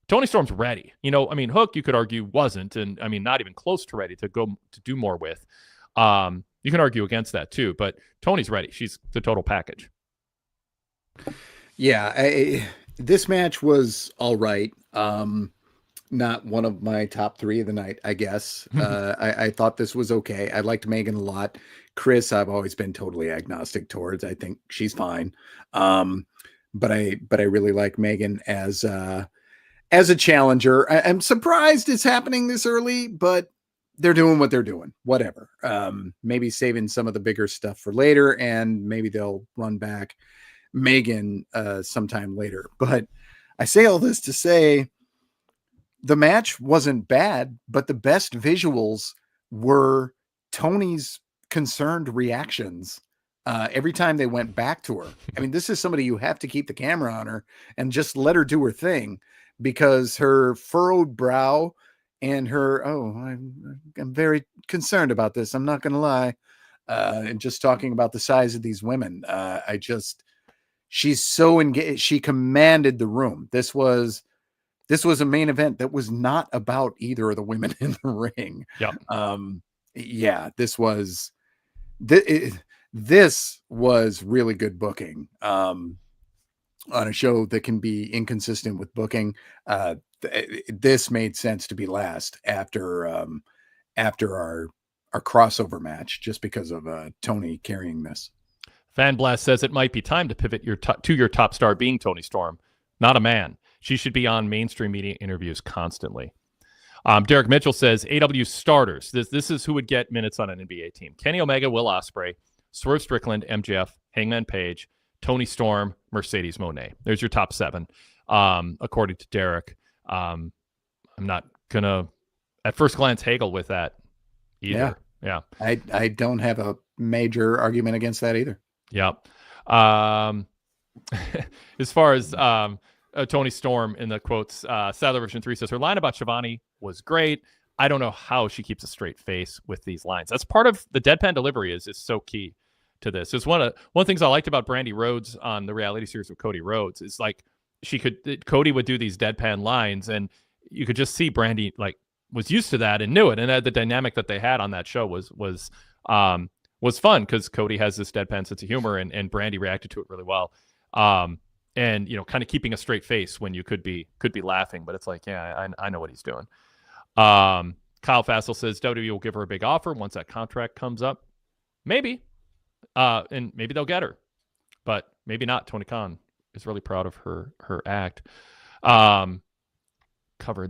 Toni Storm's ready. Hook, you could argue, wasn't, and I mean, not even close to ready to go to do more with. You can argue against that too, but Toni's ready. She's the total package. Yeah, this match was all right. Not one of my top three of the night, I guess. I thought this was okay. I liked Megan a lot. Chris, I've always been totally agnostic towards. I think she's fine. But I really like Megan as a challenger. I'm surprised it's happening this early, but they're doing what they're doing. Whatever. Maybe saving some of the bigger stuff for later, and maybe they'll run back Megan sometime later. But I say all this to say the match wasn't bad, but the best visuals were Toni's concerned reactions every time they went back to her. I mean, this is somebody you have to keep the camera on her and just let her do her thing, because her furrowed brow and her, I'm very concerned about this, I'm not going to lie. And just talking about the size of these women, she's so engaged. She commanded the room. This was a main event that was not about either of the women in the ring. Yeah. This was really good booking on a show that can be inconsistent with booking. This made sense to be last after our crossover match, just because of Toni carrying this. Fan Blast says it might be time to pivot to your top star being Toni Storm, not a man. She should be on mainstream media interviews constantly. Derek Mitchell says AW starters. This is who would get minutes on an NBA team: Kenny Omega, Will Ospreay, Swerve Strickland, MJF, Hangman Page, Toni Storm, Mercedes Moné. There's your top 7, according to Derek. I'm not gonna, at first glance, haggle with that either. Yeah. I don't have a major argument against that either. Yep. As far as Toni Storm in the quotes, Sadler version 3 says her line about Schiavone was great. I don't know how she keeps a straight face with these lines. That's part of the deadpan delivery is so key to this. It's one of the things I liked about Brandy Rhodes on the reality series with Cody Rhodes. Is like Cody would do these deadpan lines, and you could just see Brandy was used to that and knew it. And the dynamic that they had on that show was fun, because Cody has this deadpan sense of humor, and Brandy reacted to it really well. And kind of keeping a straight face when you could be laughing, but it's like, yeah, I know what he's doing. Kyle Fassel says WWE will give her a big offer once that contract comes up. Maybe. And maybe they'll get her. But maybe not. Tony Khan is really proud of her act. Covered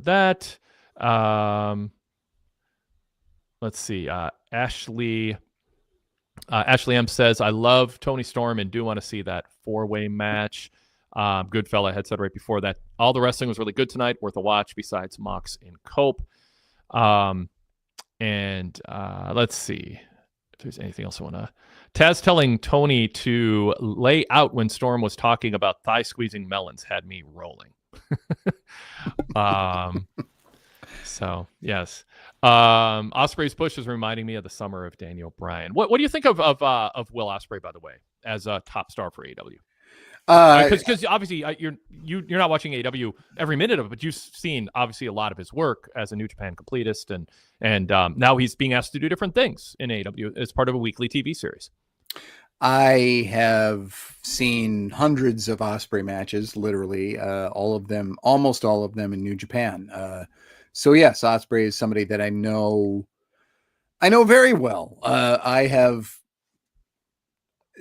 that. Let's see. Ashley M says, I love Tony Storm and do want to see that 4-way match. Goodfella had said right before that, all the wrestling was really good tonight, worth a watch besides Mox and Cope. Let's see if there's anything else I want to. Taz telling Tony to lay out when Storm was talking about thigh squeezing melons had me rolling. So yes. Ospreay's push is reminding me of the summer of Daniel Bryan. What do you think of Will Ospreay, by the way, as a top star for AEW? Because obviously you're not watching AEW every minute of it, but you've seen obviously a lot of his work as a New Japan completist, and now he's being asked to do different things in AEW as part of a weekly TV series. I have seen hundreds of Ospreay matches, literally almost all of them in New Japan. So yes, Ospreay is somebody that I know very well. I have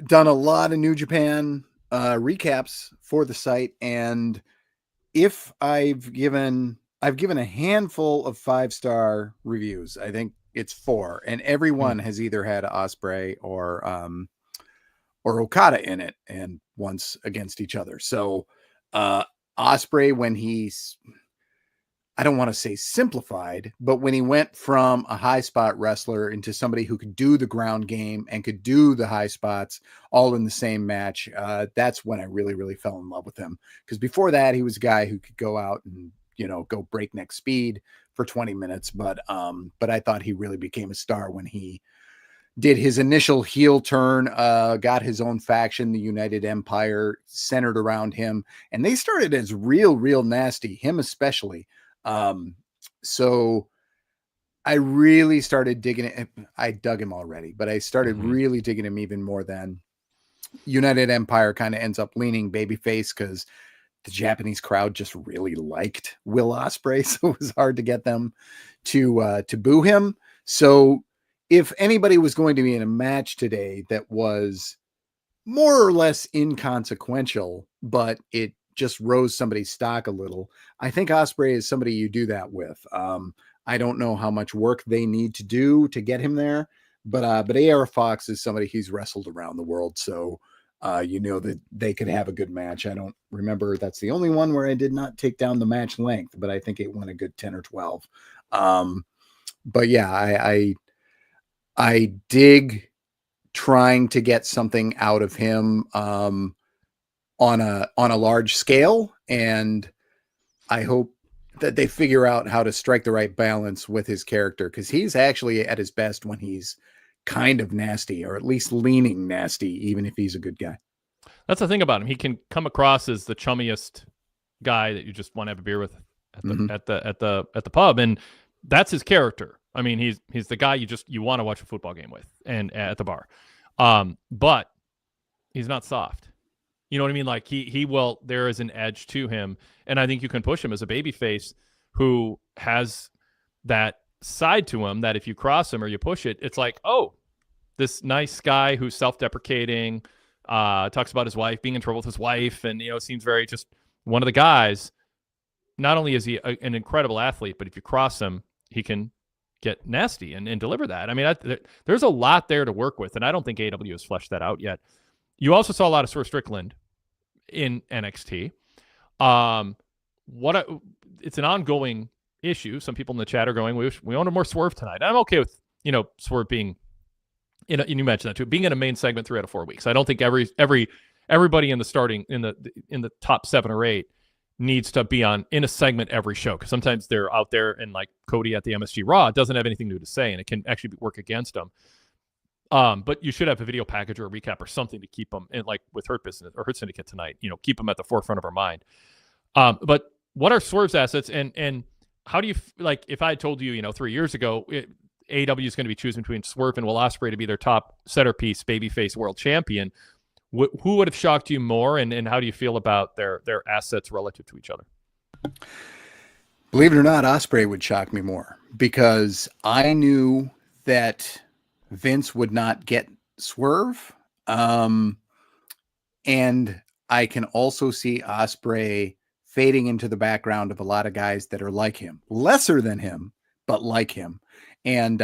done a lot of New Japan recaps for the site, and if I've given a handful of 5-star reviews, I think it's 4, and everyone has either had Ospreay or Okada in it, and once against each other. So Ospreay, when he's, I don't want to say simplified, but when he went from a high spot wrestler into somebody who could do the ground game and could do the high spots all in the same match, that's when I really, really fell in love with him. Because before that, he was a guy who could go out and, go breakneck speed for 20 minutes. But I thought he really became a star when he did his initial heel turn, got his own faction, the United Empire, centered around him. And they started as real, real nasty, him especially. So I really started digging it. I dug him already, but I started really digging him even more then. United Empire kind of ends up leaning babyface because the Japanese crowd just really liked Will Ospreay. So it was hard to get them to boo him. So if anybody was going to be in a match today that was more or less inconsequential, but it just rose somebody's stock a little, I think Ospreay is somebody you do that with. I don't know how much work they need to do to get him there, but AR Fox is somebody he's wrestled around the world, so that they could have a good match. I don't remember, that's the only one where I did not take down the match length, but I think it went a good 10 or 12. But yeah, I dig trying to get something out of him on a large scale, and I hope that they figure out how to strike the right balance with his character, because he's actually at his best when he's kind of nasty, or at least leaning nasty, even if he's a good guy. That's the thing about him. He can come across as the chummiest guy that you just want to have a beer with at the pub, and that's his character. I mean, he's the guy you want to watch a football game with and at the bar. But he's not soft. You know what I mean? Like he will, there is an edge to him. And I think you can push him as a babyface who has that side to him that if you cross him or you push it, it's like, oh, this nice guy who's self-deprecating, talks about his wife, being in trouble with his wife, and, seems very just one of the guys. Not only is he an incredible athlete, but if you cross him, he can get nasty and deliver that. I mean, there's a lot there to work with, and I don't think AEW has fleshed that out yet. You also saw a lot of Swerve Strickland in NXT. It's an ongoing issue. Some people in the chat are going, we wanted more Swerve tonight. I'm okay with, Swerve being, you mentioned that too, being in a main segment 3 out of 4 weeks. I don't think everybody in the top 7 or 8 needs to be in a segment every show, because sometimes they're out there, and like Cody at the MSG Raw doesn't have anything new to say, and it can actually work against them. But you should have a video package or a recap or something to keep them in, like with Hurt Business or Hurt Syndicate tonight, keep them at the forefront of our mind. But what are Swerve's assets, and how do you, like, if I had told you, 3 years ago, AEW is going to be choosing between Swerve and Will Ospreay to be their top centerpiece babyface world champion, who would have shocked you more, and how do you feel about their assets relative to each other? Believe it or not, Ospreay would shock me more because I knew that Vince would not get Swerve. And I can also see Ospreay fading into the background of a lot of guys that are like him, lesser than him, but like him. And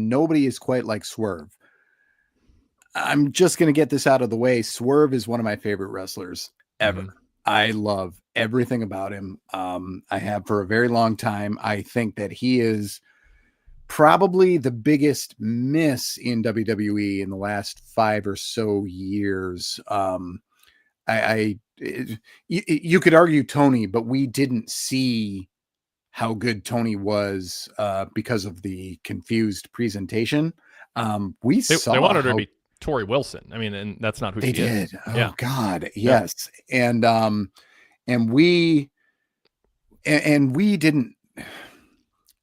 nobody is quite like Swerve. I'm just going to get this out of the way. Swerve is one of my favorite wrestlers ever. Mm-hmm. I love everything about him. I have for a very long time. I think that he is probably the biggest miss in WWE in the last 5 or so years. You could argue Tony, but we didn't see how good Tony was because of the confused presentation. They wanted her to be Tori Wilson. I mean, and that's not who they she did. is. Oh yeah. God, yes. Yeah. And we didn't,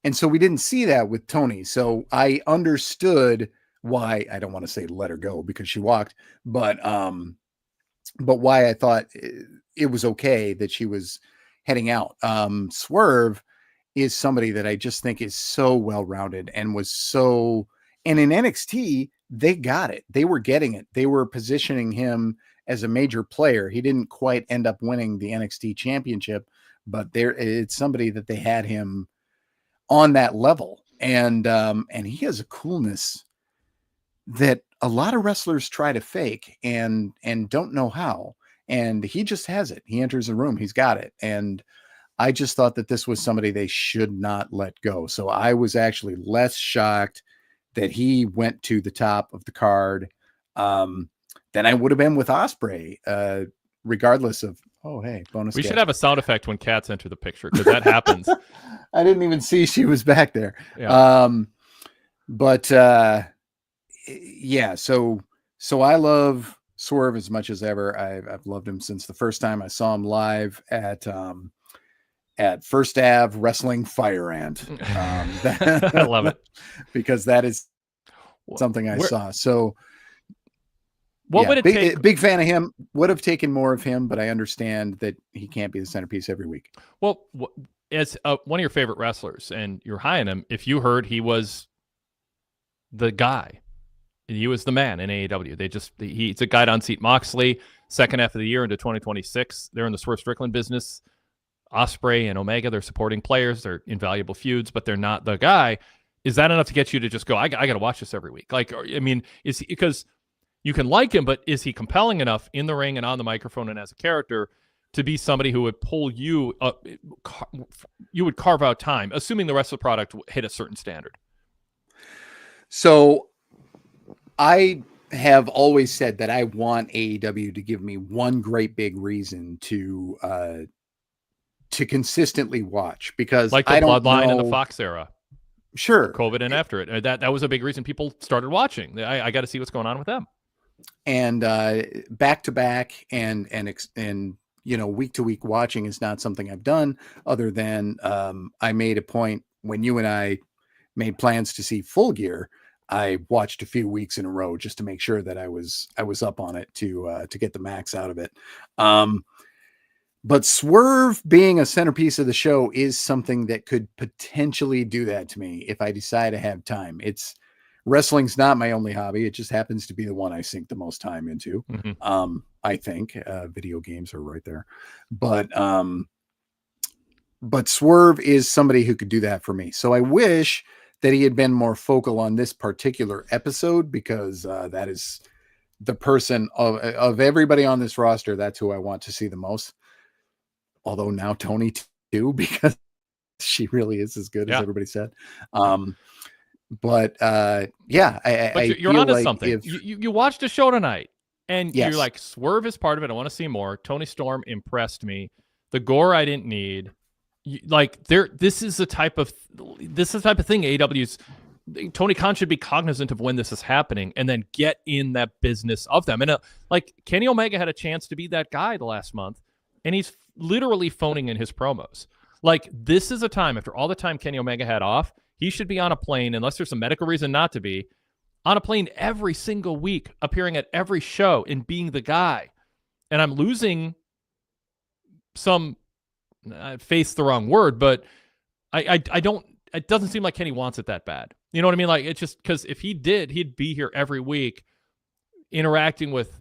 and so we didn't see that with Tony. So I understood why. I don't want to say let her go because she walked, but why I thought it was okay that she was heading out. Swerve is somebody that I just think is so well-rounded and was so, and in NXT, they got it. They were getting it. They were positioning him as a major player. He didn't quite end up winning the NXT championship, but it's somebody that they had him on that level. And he has a coolness that a lot of wrestlers try to fake and don't know how. And he just has it. He enters the room. He's got it. And I just thought that this was somebody they should not let go. So I was actually less shocked that he went to the top of the card than I would have been with Ospreay, regardless of, oh, hey, bonus. We should have a sound effect when cats enter the picture because that happens. I didn't even see she was back there. Yeah. Yeah, so I love Swerve as much as ever. I've loved him since the first time I saw him live at First Ave Wrestling Fire Ant. I love it because that is something I saw. So what would it take? Big fan of him. Would have taken more of him, but I understand that he can't be the centerpiece every week. Well, as one of your favorite wrestlers, and you're high on him, if you heard he was the guy, he was the man in AEW. He's a guy to unseat Moxley. Second half of the year into 2026, they're in the Swerve Strickland business. Ospreay and Omega, they're supporting players. They're invaluable feuds, but they're not the guy. Is that enough to get you to just go, I got to watch this every week? Like, I mean, is he, because you can like him, but is he compelling enough in the ring and on the microphone and as a character to be somebody who would pull you up? You would carve out time, assuming the rest of the product hit a certain standard. So I have always said that I want AEW to give me one great big reason to consistently watch, because like the Bloodline and the Fox era. Sure. COVID and after it. That was a big reason people started watching. I got to see what's going on with them. And back to back and week to week watching is not something I've done, other than I made a point when you and I made plans to see Full Gear. I watched a few weeks in a row just to make sure that I was up on it to get the max out of it. But Swerve being a centerpiece of the show is something that could potentially do that to me if I decide to have time. Wrestling's not my only hobby. It just happens to be the one I sink the most time into. Mm-hmm. I think video games are right there, but Swerve is somebody who could do that for me. So I wish that he had been more focal on this particular episode, because that is the person of everybody on this roster. That's who I want to see the most. Although now Tony too, because she really is as good as everybody said. But you're onto like something. You watched a show tonight, and you're like, Swerve is part of it. I want to see more. Tony Storm impressed me. The gore I didn't need. This is the type of thing AEW's. Tony Khan should be cognizant of when this is happening, and then get in that business of them. And Kenny Omega had a chance to be that guy the last month, and he's literally phoning in his promos. Like, this is a time, after all the time Kenny Omega had off, he should be on a plane, unless there's a medical reason not to be, on a plane every single week, appearing at every show and being the guy. And I'm losing some, faith's the wrong word, but I don't. It doesn't seem like Kenny wants it that bad. You know what I mean? Like, it's just because if he did, he'd be here every week, interacting with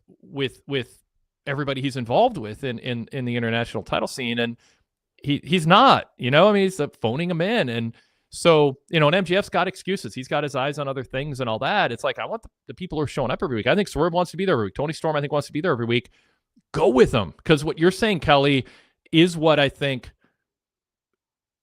everybody he's involved with in the international title scene, and he's not. You know, I mean, he's phoning him in, and so and MJF's got excuses. He's got his eyes on other things and all that. It's like I want the people who are showing up every week. I think Swerve wants to be there every week. Tony Storm, I think, wants to be there every week. Go with them, because what you're saying, Kelly, is what I think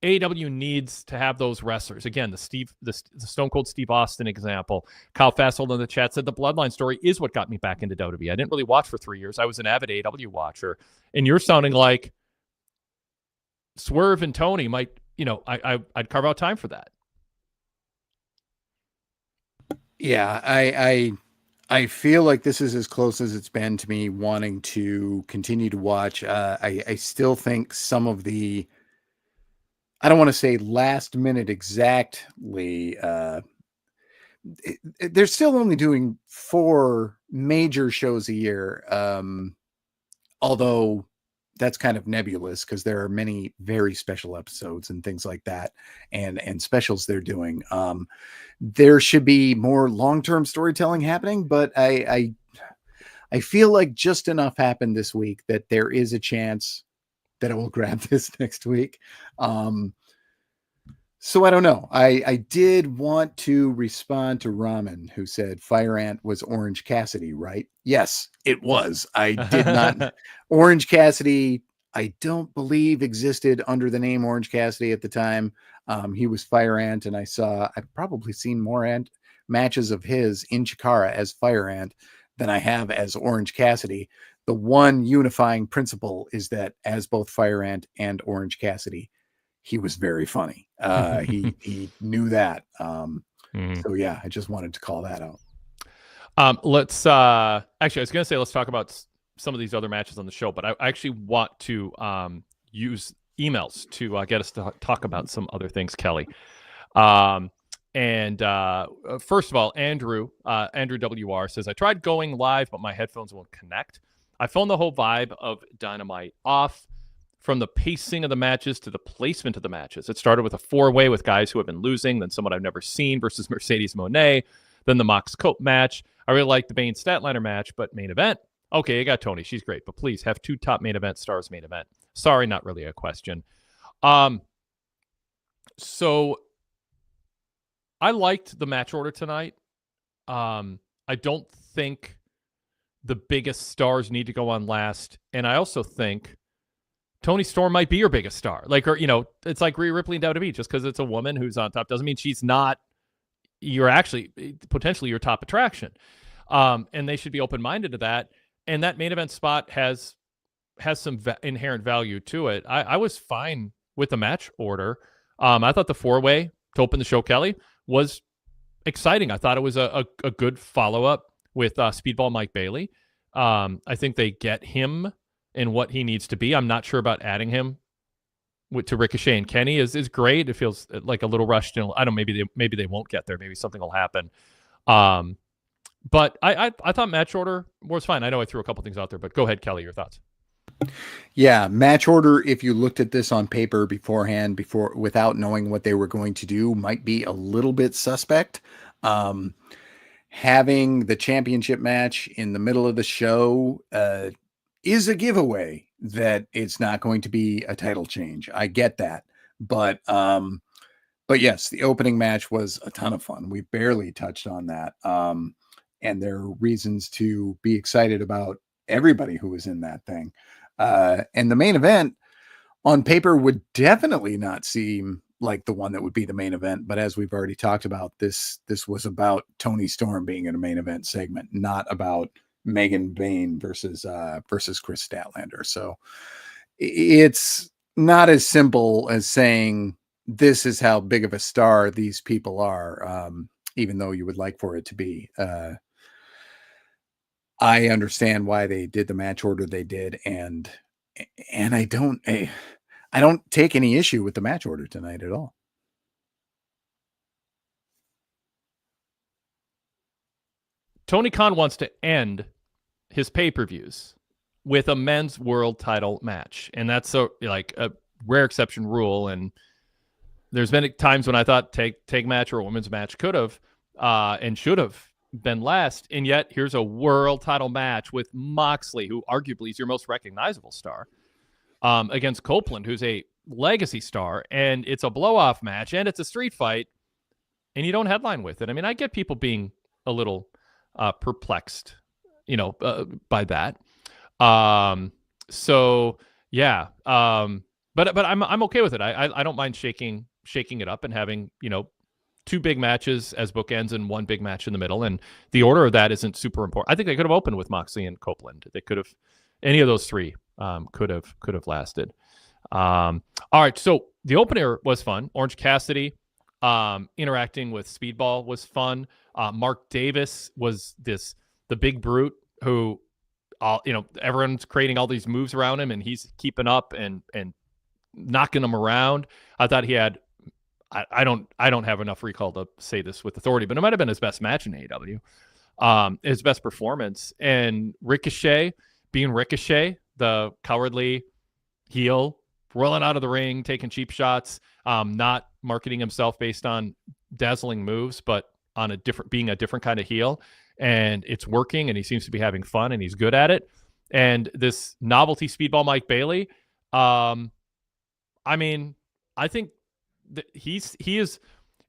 AEW needs to have. Those wrestlers. Again, the Stone Cold Steve Austin example. Kyle Fassel in the chat said the Bloodline story is what got me back into WWE. I didn't really watch for 3 years. I was an avid AEW watcher, and you're sounding like Swerve and Tony might. I'd carve out time for that. Yeah, I feel like this is as close as it's been to me wanting to continue to watch. I still think some of the, I don't want to say last minute exactly. They're still only doing 4 major shows a year. Although that's kind of nebulous because there are many very special episodes and things like that and specials they're doing. There should be more long-term storytelling happening, but I feel like just enough happened this week that there is a chance that I will grab this next week. So I don't know. I did want to respond to Ramen, who said Fire Ant was Orange Cassidy, right? Yes, it was. I did not. Orange Cassidy, I don't believe existed under the name Orange Cassidy at the time. He was Fire Ant, and I've probably seen more matches of his in Chikara as Fire Ant than I have as Orange Cassidy. The one unifying principle is that as both Fire Ant and Orange Cassidy, he was very funny. He knew that. So yeah, I just wanted to call that out. Let's actually, I was going to say, let's talk about some of these other matches on the show, but I actually want to use emails to get us to talk about some other things, Kelly. First of all, Andrew WR says, I tried going live, but my headphones won't connect. I found the whole vibe of Dynamite off. From the pacing of the matches to the placement of the matches. It started with a 4-way with guys who have been losing, then someone I've never seen versus Mercedes Moné, then the Mox Cope match. I really like the Bane Statlander match, but main event? Okay, you got Tony. She's great, but please have 2 top main event stars main event. Sorry, not really a question. So I liked the match order tonight. I don't think the biggest stars need to go on last, and I also think Tony Storm might be your biggest star. Like, or, it's like Rhea Ripley in WWE. Just because it's a woman who's on top doesn't mean she's not. You're actually potentially your top attraction. And they should be open-minded to that. And that main event spot has some inherent value to it. I was fine with the match order. I thought the 4-way to open the show, Kelly, was exciting. I thought it was a good follow-up with Speedball Mike Bailey. I think they get him and what he needs to be. I'm not sure about adding him to Ricochet and Kenny is great. It feels like a little rushed. I don't. Maybe they won't get there. Maybe something will happen. But I thought match order was fine. I know I threw a couple things out there, but go ahead, Kelly. Your thoughts? Yeah, match order. If you looked at this on paper beforehand, without knowing what they were going to do, might be a little bit suspect. Having the championship match in the middle of the show is a giveaway that it's not going to be a title change. I get that. But yes, the opening match was a ton of fun. We barely touched on that. And there are reasons to be excited about everybody who was in that thing. And the main event on paper would definitely not seem like the one that would be the main event. But as we've already talked about, this was about Tony Storm being in a main event segment, not about Megan Bayne versus Chris Statlander. So it's not as simple as saying this is how big of a star these people are, even though you would like for it to be. I understand why they did the match order they did, and I don't take any issue with the match order tonight at all. Tony Khan wants to end his pay-per-views with a men's world title match, and that's a rare exception rule. And there's been times when I thought tag match or a women's match could have and should have been last, and yet here's a world title match with Moxley, who arguably is your most recognizable star, against Copeland, who's a legacy star, and it's a blow-off match, and it's a street fight, and you don't headline with it. I mean, I get people being a little perplexed, by that. So yeah, but I'm okay with it. I don't mind shaking it up and having, two big matches as bookends and one big match in the middle. And the order of that isn't super important. I think they could have opened with Moxley and Copeland. They could have, any of those three could have lasted. All right. So the opener was fun. Orange Cassidy interacting with Speedball was fun. Mark Davis was the big brute who, everyone's creating all these moves around him and he's keeping up and knocking them around. I thought he had, I don't have enough recall to say this with authority, but it might've been his best match in AEW, his best performance. And Ricochet being Ricochet, the cowardly heel, rolling out of the ring, taking cheap shots, not marketing himself based on dazzling moves, but on being a different kind of heel. And it's working, and he seems to be having fun, and he's good at it. And this novelty Speedball Mike Bailey, I think that he is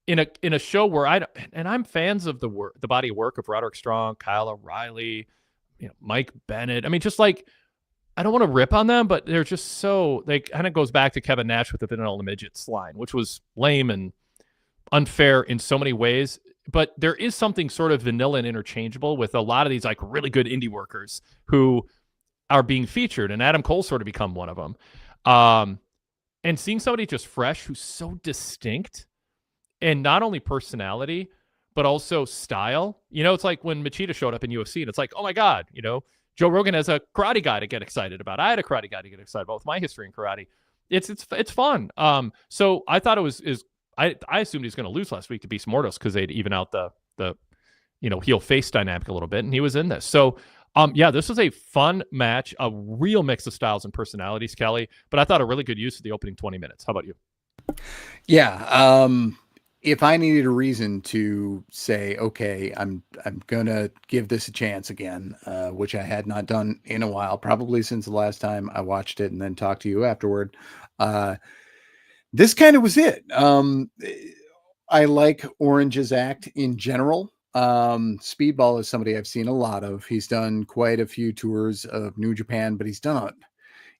in a show where I'm fans of the body of work of Roderick Strong, Kyle O'Reilly, Mike Bennett. I mean, just like, I don't want to rip on them, but they're just so, they kind of goes back to Kevin Nash with the Vanilla Midgets line, which was lame and unfair in so many ways. But there is something sort of vanilla and interchangeable with a lot of these like really good indie workers who are being featured, and Adam Cole's sort of become one of them. And seeing somebody just fresh who's so distinct and not only personality, but also style. It's like when Machida showed up in UFC, and it's like, oh my God, Joe Rogan has a karate guy to get excited about. I had a karate guy to get excited about with my history in karate. It's fun. So I thought I assumed he was going to lose last week to Beast Mordos because they'd even out the heel face dynamic a little bit, and he was in this. So this was a fun match, a real mix of styles and personalities, Kelly. But I thought a really good use of the opening 20 minutes. How about you? Yeah. If I needed a reason to say, okay, I'm gonna give this a chance again, which I had not done in a while, probably since the last time I watched it and then talked to you afterward. This kind of was it. I like Orange's act in general. Speedball is somebody I've seen a lot of. He's done quite a few tours of New Japan, but he's done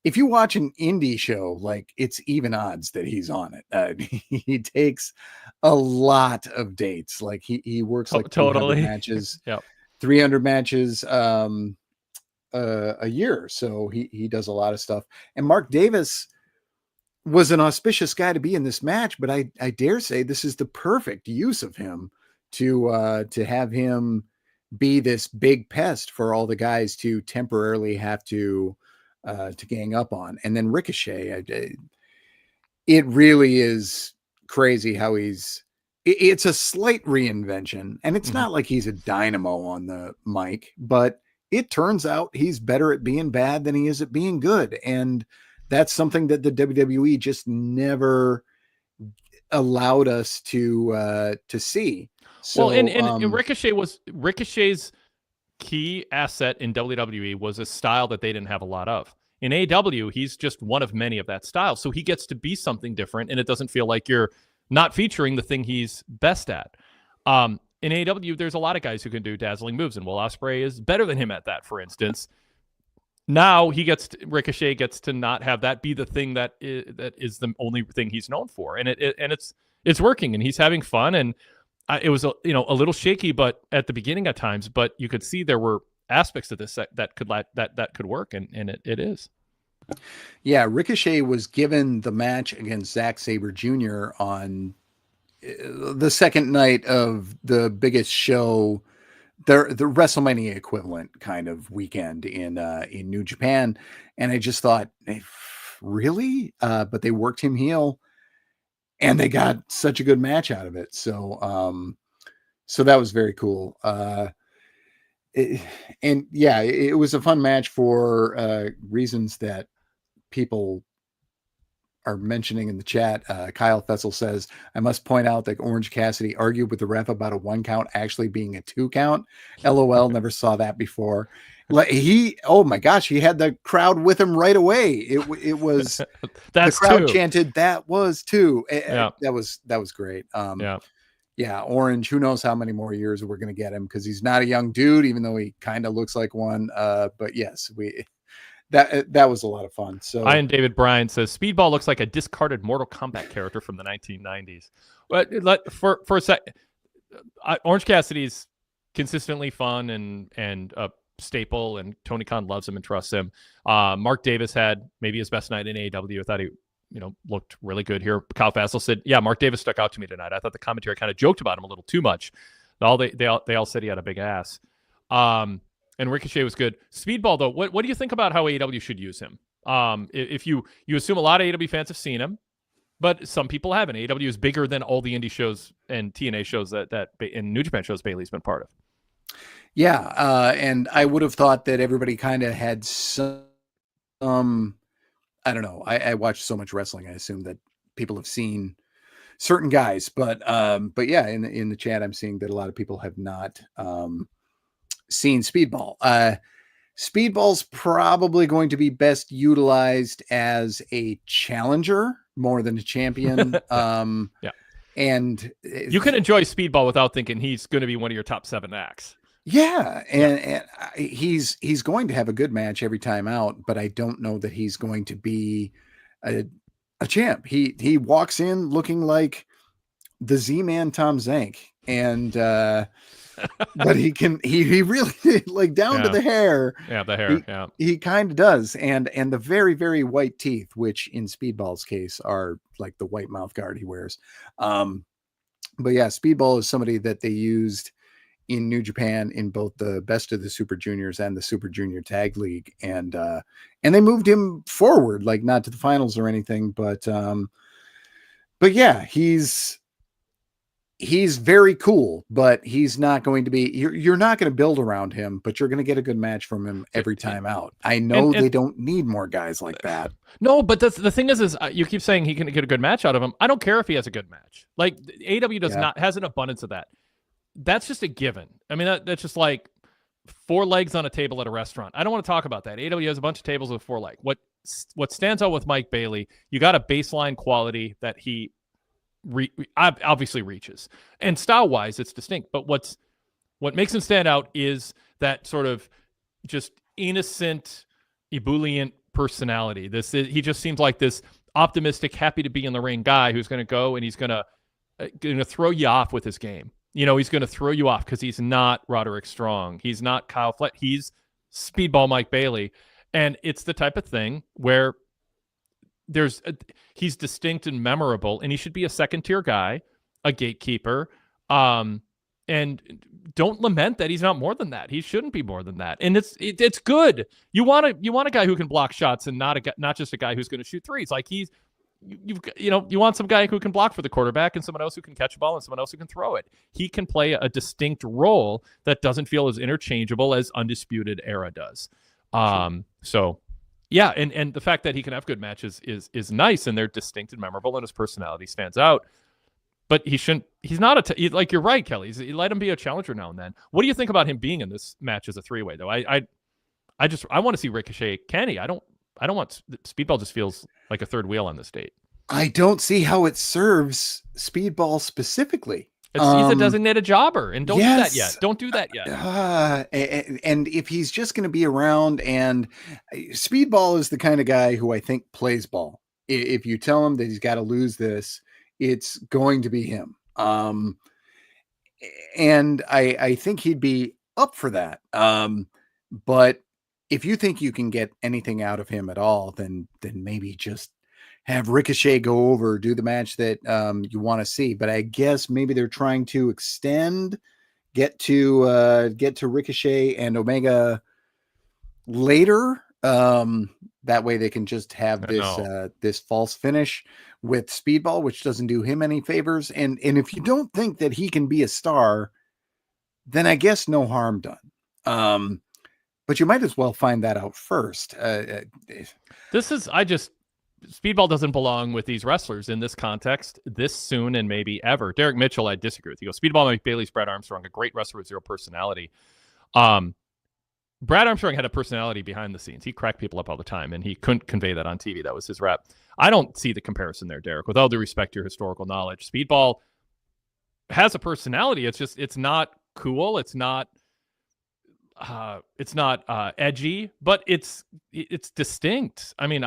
if you watch an indie show, like, it's even odds that he's on it. He takes a lot of dates. Like he works like totally 200 matches, yep. 300 matches a year. So he does a lot of stuff. And Mark Davis was an auspicious guy to be in this match, but I dare say this is the perfect use of him to have him be this big pest for all the guys to temporarily have to gang up on. And then Ricochet, it really is crazy how it's a slight reinvention, and it's not like he's a dynamo on the mic, but it turns out he's better at being bad than he is at being good. And that's something that the WWE just never allowed us to see. So, well, and Ricochet's key asset in WWE was a style that they didn't have a lot of. In AEW, he's just one of many of that style. So he gets to be something different, and it doesn't feel like you're not featuring the thing he's best at. In AEW, there's a lot of guys who can do dazzling moves, and Will Ospreay is better than him at that, for instance. Now Ricochet gets to not have that be the thing that is the only thing he's known for, and it's working, and he's having fun. And it was a little shaky, but at the beginning at times, but you could see there were aspects of this that could work, and it is. Yeah, Ricochet was given the match against Zack Sabre Jr. on the second night of the biggest show, the WrestleMania equivalent kind of weekend in New Japan, and I just thought, really? But they worked him heel, and they got such a good match out of it. So that was very cool. It was a fun match for reasons that people are mentioning in the chat. Kyle Fessel says, I must point out that Orange Cassidy argued with the ref about a 1 count actually being a 2 count. LOL, never saw that before. Like oh my gosh, he had the crowd with him right away. It was that's the crowd 2. chanted that was 2. Yeah. That was great. Yeah, Orange, who knows how many more years we're going to get him, because he's not a young dude, even though he kind of looks like one. But yes, that was a lot of fun. So Ian David Bryan says Speedball looks like a discarded Mortal Kombat character from the 1990s. But for a sec, Orange Cassidy's consistently fun and a staple, and Tony Khan loves him and trusts him. Mark Davis had maybe his best night in AEW. I thought he looked really good here. Kyle Fassel said, yeah, Mark Davis stuck out to me tonight. I thought the commentary kind of joked about him a little too much. They all said he had a big ass. And Ricochet was good. Speedball, though, what do you think about how AEW should use him? If you assume a lot of AEW fans have seen him, but some people haven't. AEW is bigger than all the indie shows and TNA shows that and New Japan shows Bailey's been part of. Yeah, and I would have thought that everybody kind of had some. I don't know. I watch so much wrestling. I assume that people have seen certain guys, but yeah, in the chat, I'm seeing that a lot of people have not seen Speedball. Speedball's probably going to be best utilized as a challenger more than a champion. Yeah, and you can enjoy Speedball without thinking he's going to be one of your top 7 acts. Yeah, and he's going to have a good match every time out, but I don't know that he's going to be a champ. He walks in looking like the Z-Man Tom Zank, and but he really like down to the hair. Yeah, the hair. He kind of does, and the very, very white teeth, which in Speedball's case are like the white mouth guard he wears. But yeah, Speedball is somebody that they used in New Japan in both the Best of the Super Juniors and the Super Junior Tag League, and they moved him forward, like not to the finals or anything, but yeah, he's very cool, but he's not going to be. You're not going to build around him, but you're going to get a good match from him every time out. I know they don't need more guys like that. No, but the thing is you keep saying he can get a good match out of him. I don't care if he has a good match. Like AEW has an abundance of that. That's just a given. I mean, that's just like 4 legs on a table at a restaurant. I don't want to talk about that. AEW has a bunch of tables with 4 legs. What stands out with Mike Bailey, you got a baseline quality that he obviously reaches. And style-wise, it's distinct. But what makes him stand out is that sort of just innocent, ebullient personality. He just seems like this optimistic, happy to be in the ring guy who's going to go and he's going to throw you off with his game. He's going to throw you off because he's not Roderick Strong. He's not Kyle Fletcher. He's Speedball Mike Bailey. And it's the type of thing where he's distinct and memorable, and he should be a second-tier guy, a gatekeeper. And don't lament that he's not more than that. He shouldn't be more than that. And it's good. You want a guy who can block shots and not just a guy who's going to shoot threes. Like you want some guy who can block for the quarterback and someone else who can catch a ball and someone else who can throw it. He can play a distinct role that doesn't feel as interchangeable as Undisputed Era does. So yeah, and the fact that he can have good matches is nice, and they're distinct and memorable, and his personality stands out. But he's not like you're right, Kelly. Let him be a challenger now and then. What do you think about him being in this match as a 3-way though? I want to see Ricochet Kenny. I don't want Speedball. Just feels like a third wheel on this date. I don't see how it serves Speedball specifically. He's a designated jobber, and don't do that yet. Don't do that yet. And if he's just going to be around, and Speedball is the kind of guy who I think plays ball. If you tell him that he's got to lose this, it's going to be him. And I think he'd be up for that. But if you think you can get anything out of him at all, then maybe just have Ricochet go over, do the match that you want to see. But I guess maybe they're trying to get to Ricochet and Omega later. That way they can just have this false finish with Speedball, which doesn't do him any favors. And if you don't think that he can be a star, then I guess no harm done. But you might as well find that out first. Speedball doesn't belong with these wrestlers in this context this soon and maybe ever. Derek Mitchell, I disagree with. He goes, Speedball Mike Bailey's Brad Armstrong, a great wrestler with zero personality. Brad Armstrong had a personality behind the scenes. He cracked people up all the time, and he couldn't convey that on TV. That was his rep. I don't see the comparison there, Derek. With all due respect to your historical knowledge, Speedball has a personality. It's not cool. It's not edgy, but it's distinct. I mean,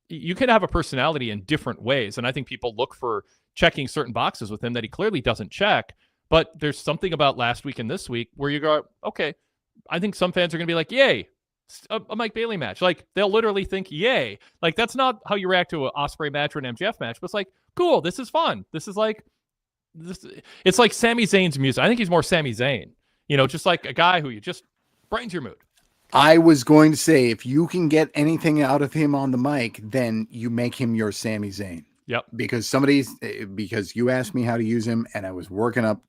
you can have a personality in different ways, and I think people look for checking certain boxes with him that he clearly doesn't check. But there's something about last week and this week where you go, okay, I think some fans are going to be like, yay, a Mike Bailey match. Like, they'll literally think, yay. Like, that's not how you react to an Ospreay match or an MJF match, but it's like, cool, this is fun. This is like, it's like Sami Zayn's music. I think he's more Sami Zayn, just like a guy who you just brightens your mood. I was going to say, if you can get anything out of him on the mic, then you make him your Sami Zayn. Yep. Because you asked me how to use him, and I was working up,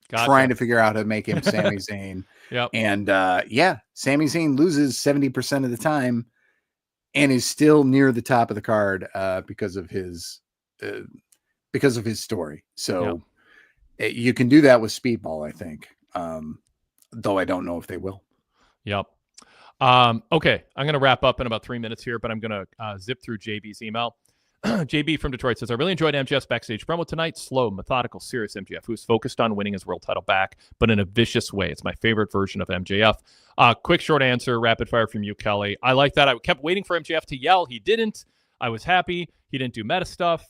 trying to figure out how to make him Sami Zayn. Yep. And Sami Zayn loses 70% of the time and is still near the top of the card because of his story. So you can do that with Speedball, I think. Though I don't know if they will. Yep. Okay, I'm going to wrap up in about 3 minutes here, but I'm going to zip through JB's email. JB from Detroit says, I really enjoyed MJF's backstage promo tonight. Slow, methodical, serious MJF, who's focused on winning his world title back, but in a vicious way. It's my favorite version of MJF. Quick, short answer, rapid fire from you, Kelly. I like that. I kept waiting for MJF to yell. He didn't. I was happy. He didn't do meta stuff.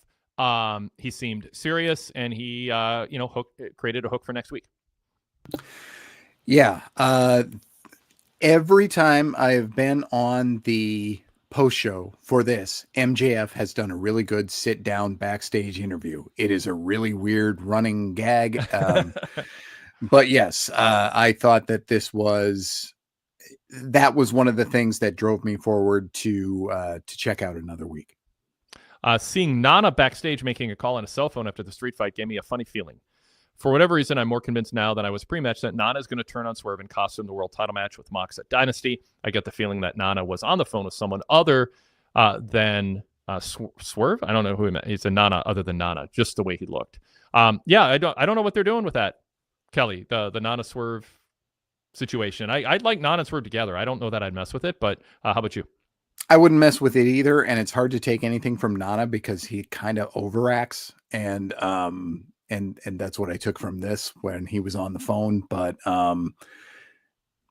He seemed serious, and he, created a hook for next week. Yeah. Every time I've been on the post show for this, MJF has done a really good sit down backstage interview. It is a really weird running gag. But yes, I thought that that was one of the things that drove me forward to check out another week. Seeing Nana backstage making a call on a cell phone after the street fight gave me a funny feeling. For whatever reason, I'm more convinced now than I was pre-match that Nana is going to turn on Swerve and cost him the world title match with Mox at Dynasty. I get the feeling that Nana was on the phone with someone other than Swerve. I don't know who he meant. He's a Nana other than Nana, just the way he looked. I don't know what they're doing with that, Kelly, the Nana Swerve situation. I'd like Nana and Swerve together. I don't know that I'd mess with it, but how about you? I wouldn't mess with it either, and it's hard to take anything from Nana because he kind of overacts, and that's what I took from this when he was on the phone. But I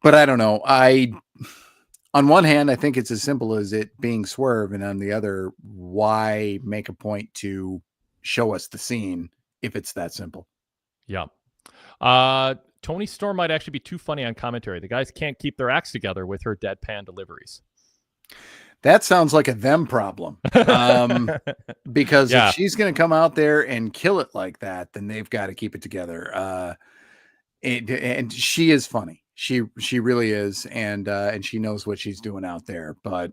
don't know. On one hand, I think it's as simple as it being Swerve, and on the other, why make a point to show us the scene if it's that simple? Yeah. Tony Storm might actually be too funny on commentary. The guys can't keep their acts together with her deadpan deliveries. That sounds like a them problem. Because if she's going to come out there and kill it like that, then they've got to keep it together. And she is funny. She really is. And she knows what she's doing out there, but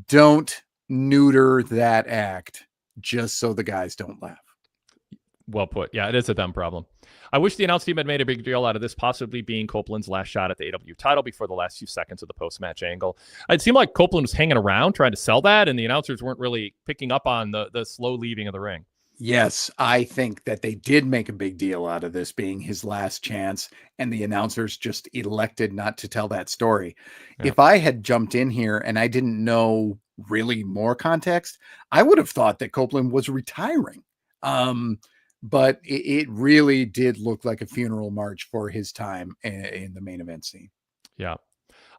don't neuter that act just so the guys don't laugh. Well put. Yeah, it is a dumb problem. I wish the announce team had made a big deal out of this possibly being Copeland's last shot at the AEW title before the last few seconds of the post-match angle. It seemed like Copeland was hanging around trying to sell that, and the announcers weren't really picking up on the slow leaving of the ring. Yes, I think that they did make a big deal out of this being his last chance, and the announcers just elected not to tell that story. Yeah. If I had jumped in here and I didn't know really more context, I would have thought that Copeland was retiring. But it really did look like a funeral march for his time in the main event scene. Yeah.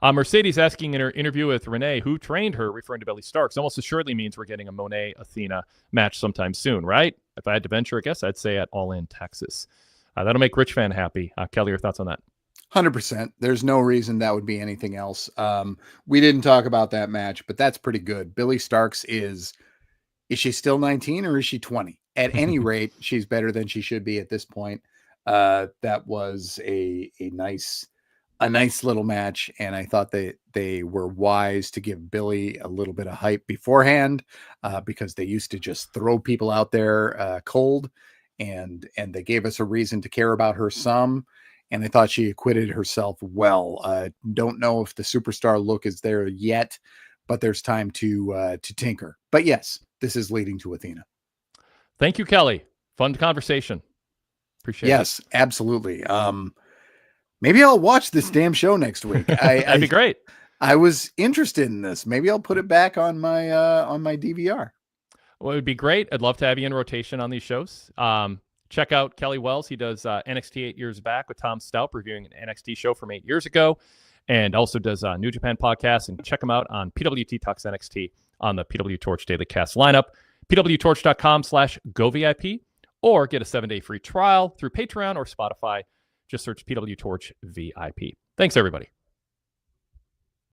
Mercedes asking in her interview with Renee, who trained her, referring to Billy Starks, almost assuredly means we're getting a Monet-Athena match sometime soon, right? If I had to venture a guess, I'd say at All In Texas. That'll make Rich Fan happy. Kelly, your thoughts on that? 100%. There's no reason that would be anything else. We didn't talk about that match, but that's pretty good. Billy Starks is she still 19 or is she 20? At any rate, she's better than she should be at this point. That was a nice little match, and I thought they were wise to give Billy a little bit of hype beforehand, because they used to just throw people out there cold, and they gave us a reason to care about her some, and I thought she acquitted herself well. Don't know if the superstar look is there yet, but there's time to tinker. But yes, this is leading to Athena. Thank you, Kelly. Fun conversation. Appreciate it. Yes, absolutely. Maybe I'll watch this damn show next week. That'd be great. I was interested in this. Maybe I'll put it back on my DVR. Well, it would be great. I'd love to have you in rotation on these shows. Check out Kelly Wells. He does NXT 8 Years Back with Tom Stout, reviewing an NXT show from 8 years ago, and also does New Japan podcast. And check him out on PWT Talks NXT on the PWTorch Daily Cast lineup. PWTorch.com/GoVIP, or get a 7-day free trial through Patreon or Spotify. Just search PWTorch VIP. Thanks, everybody.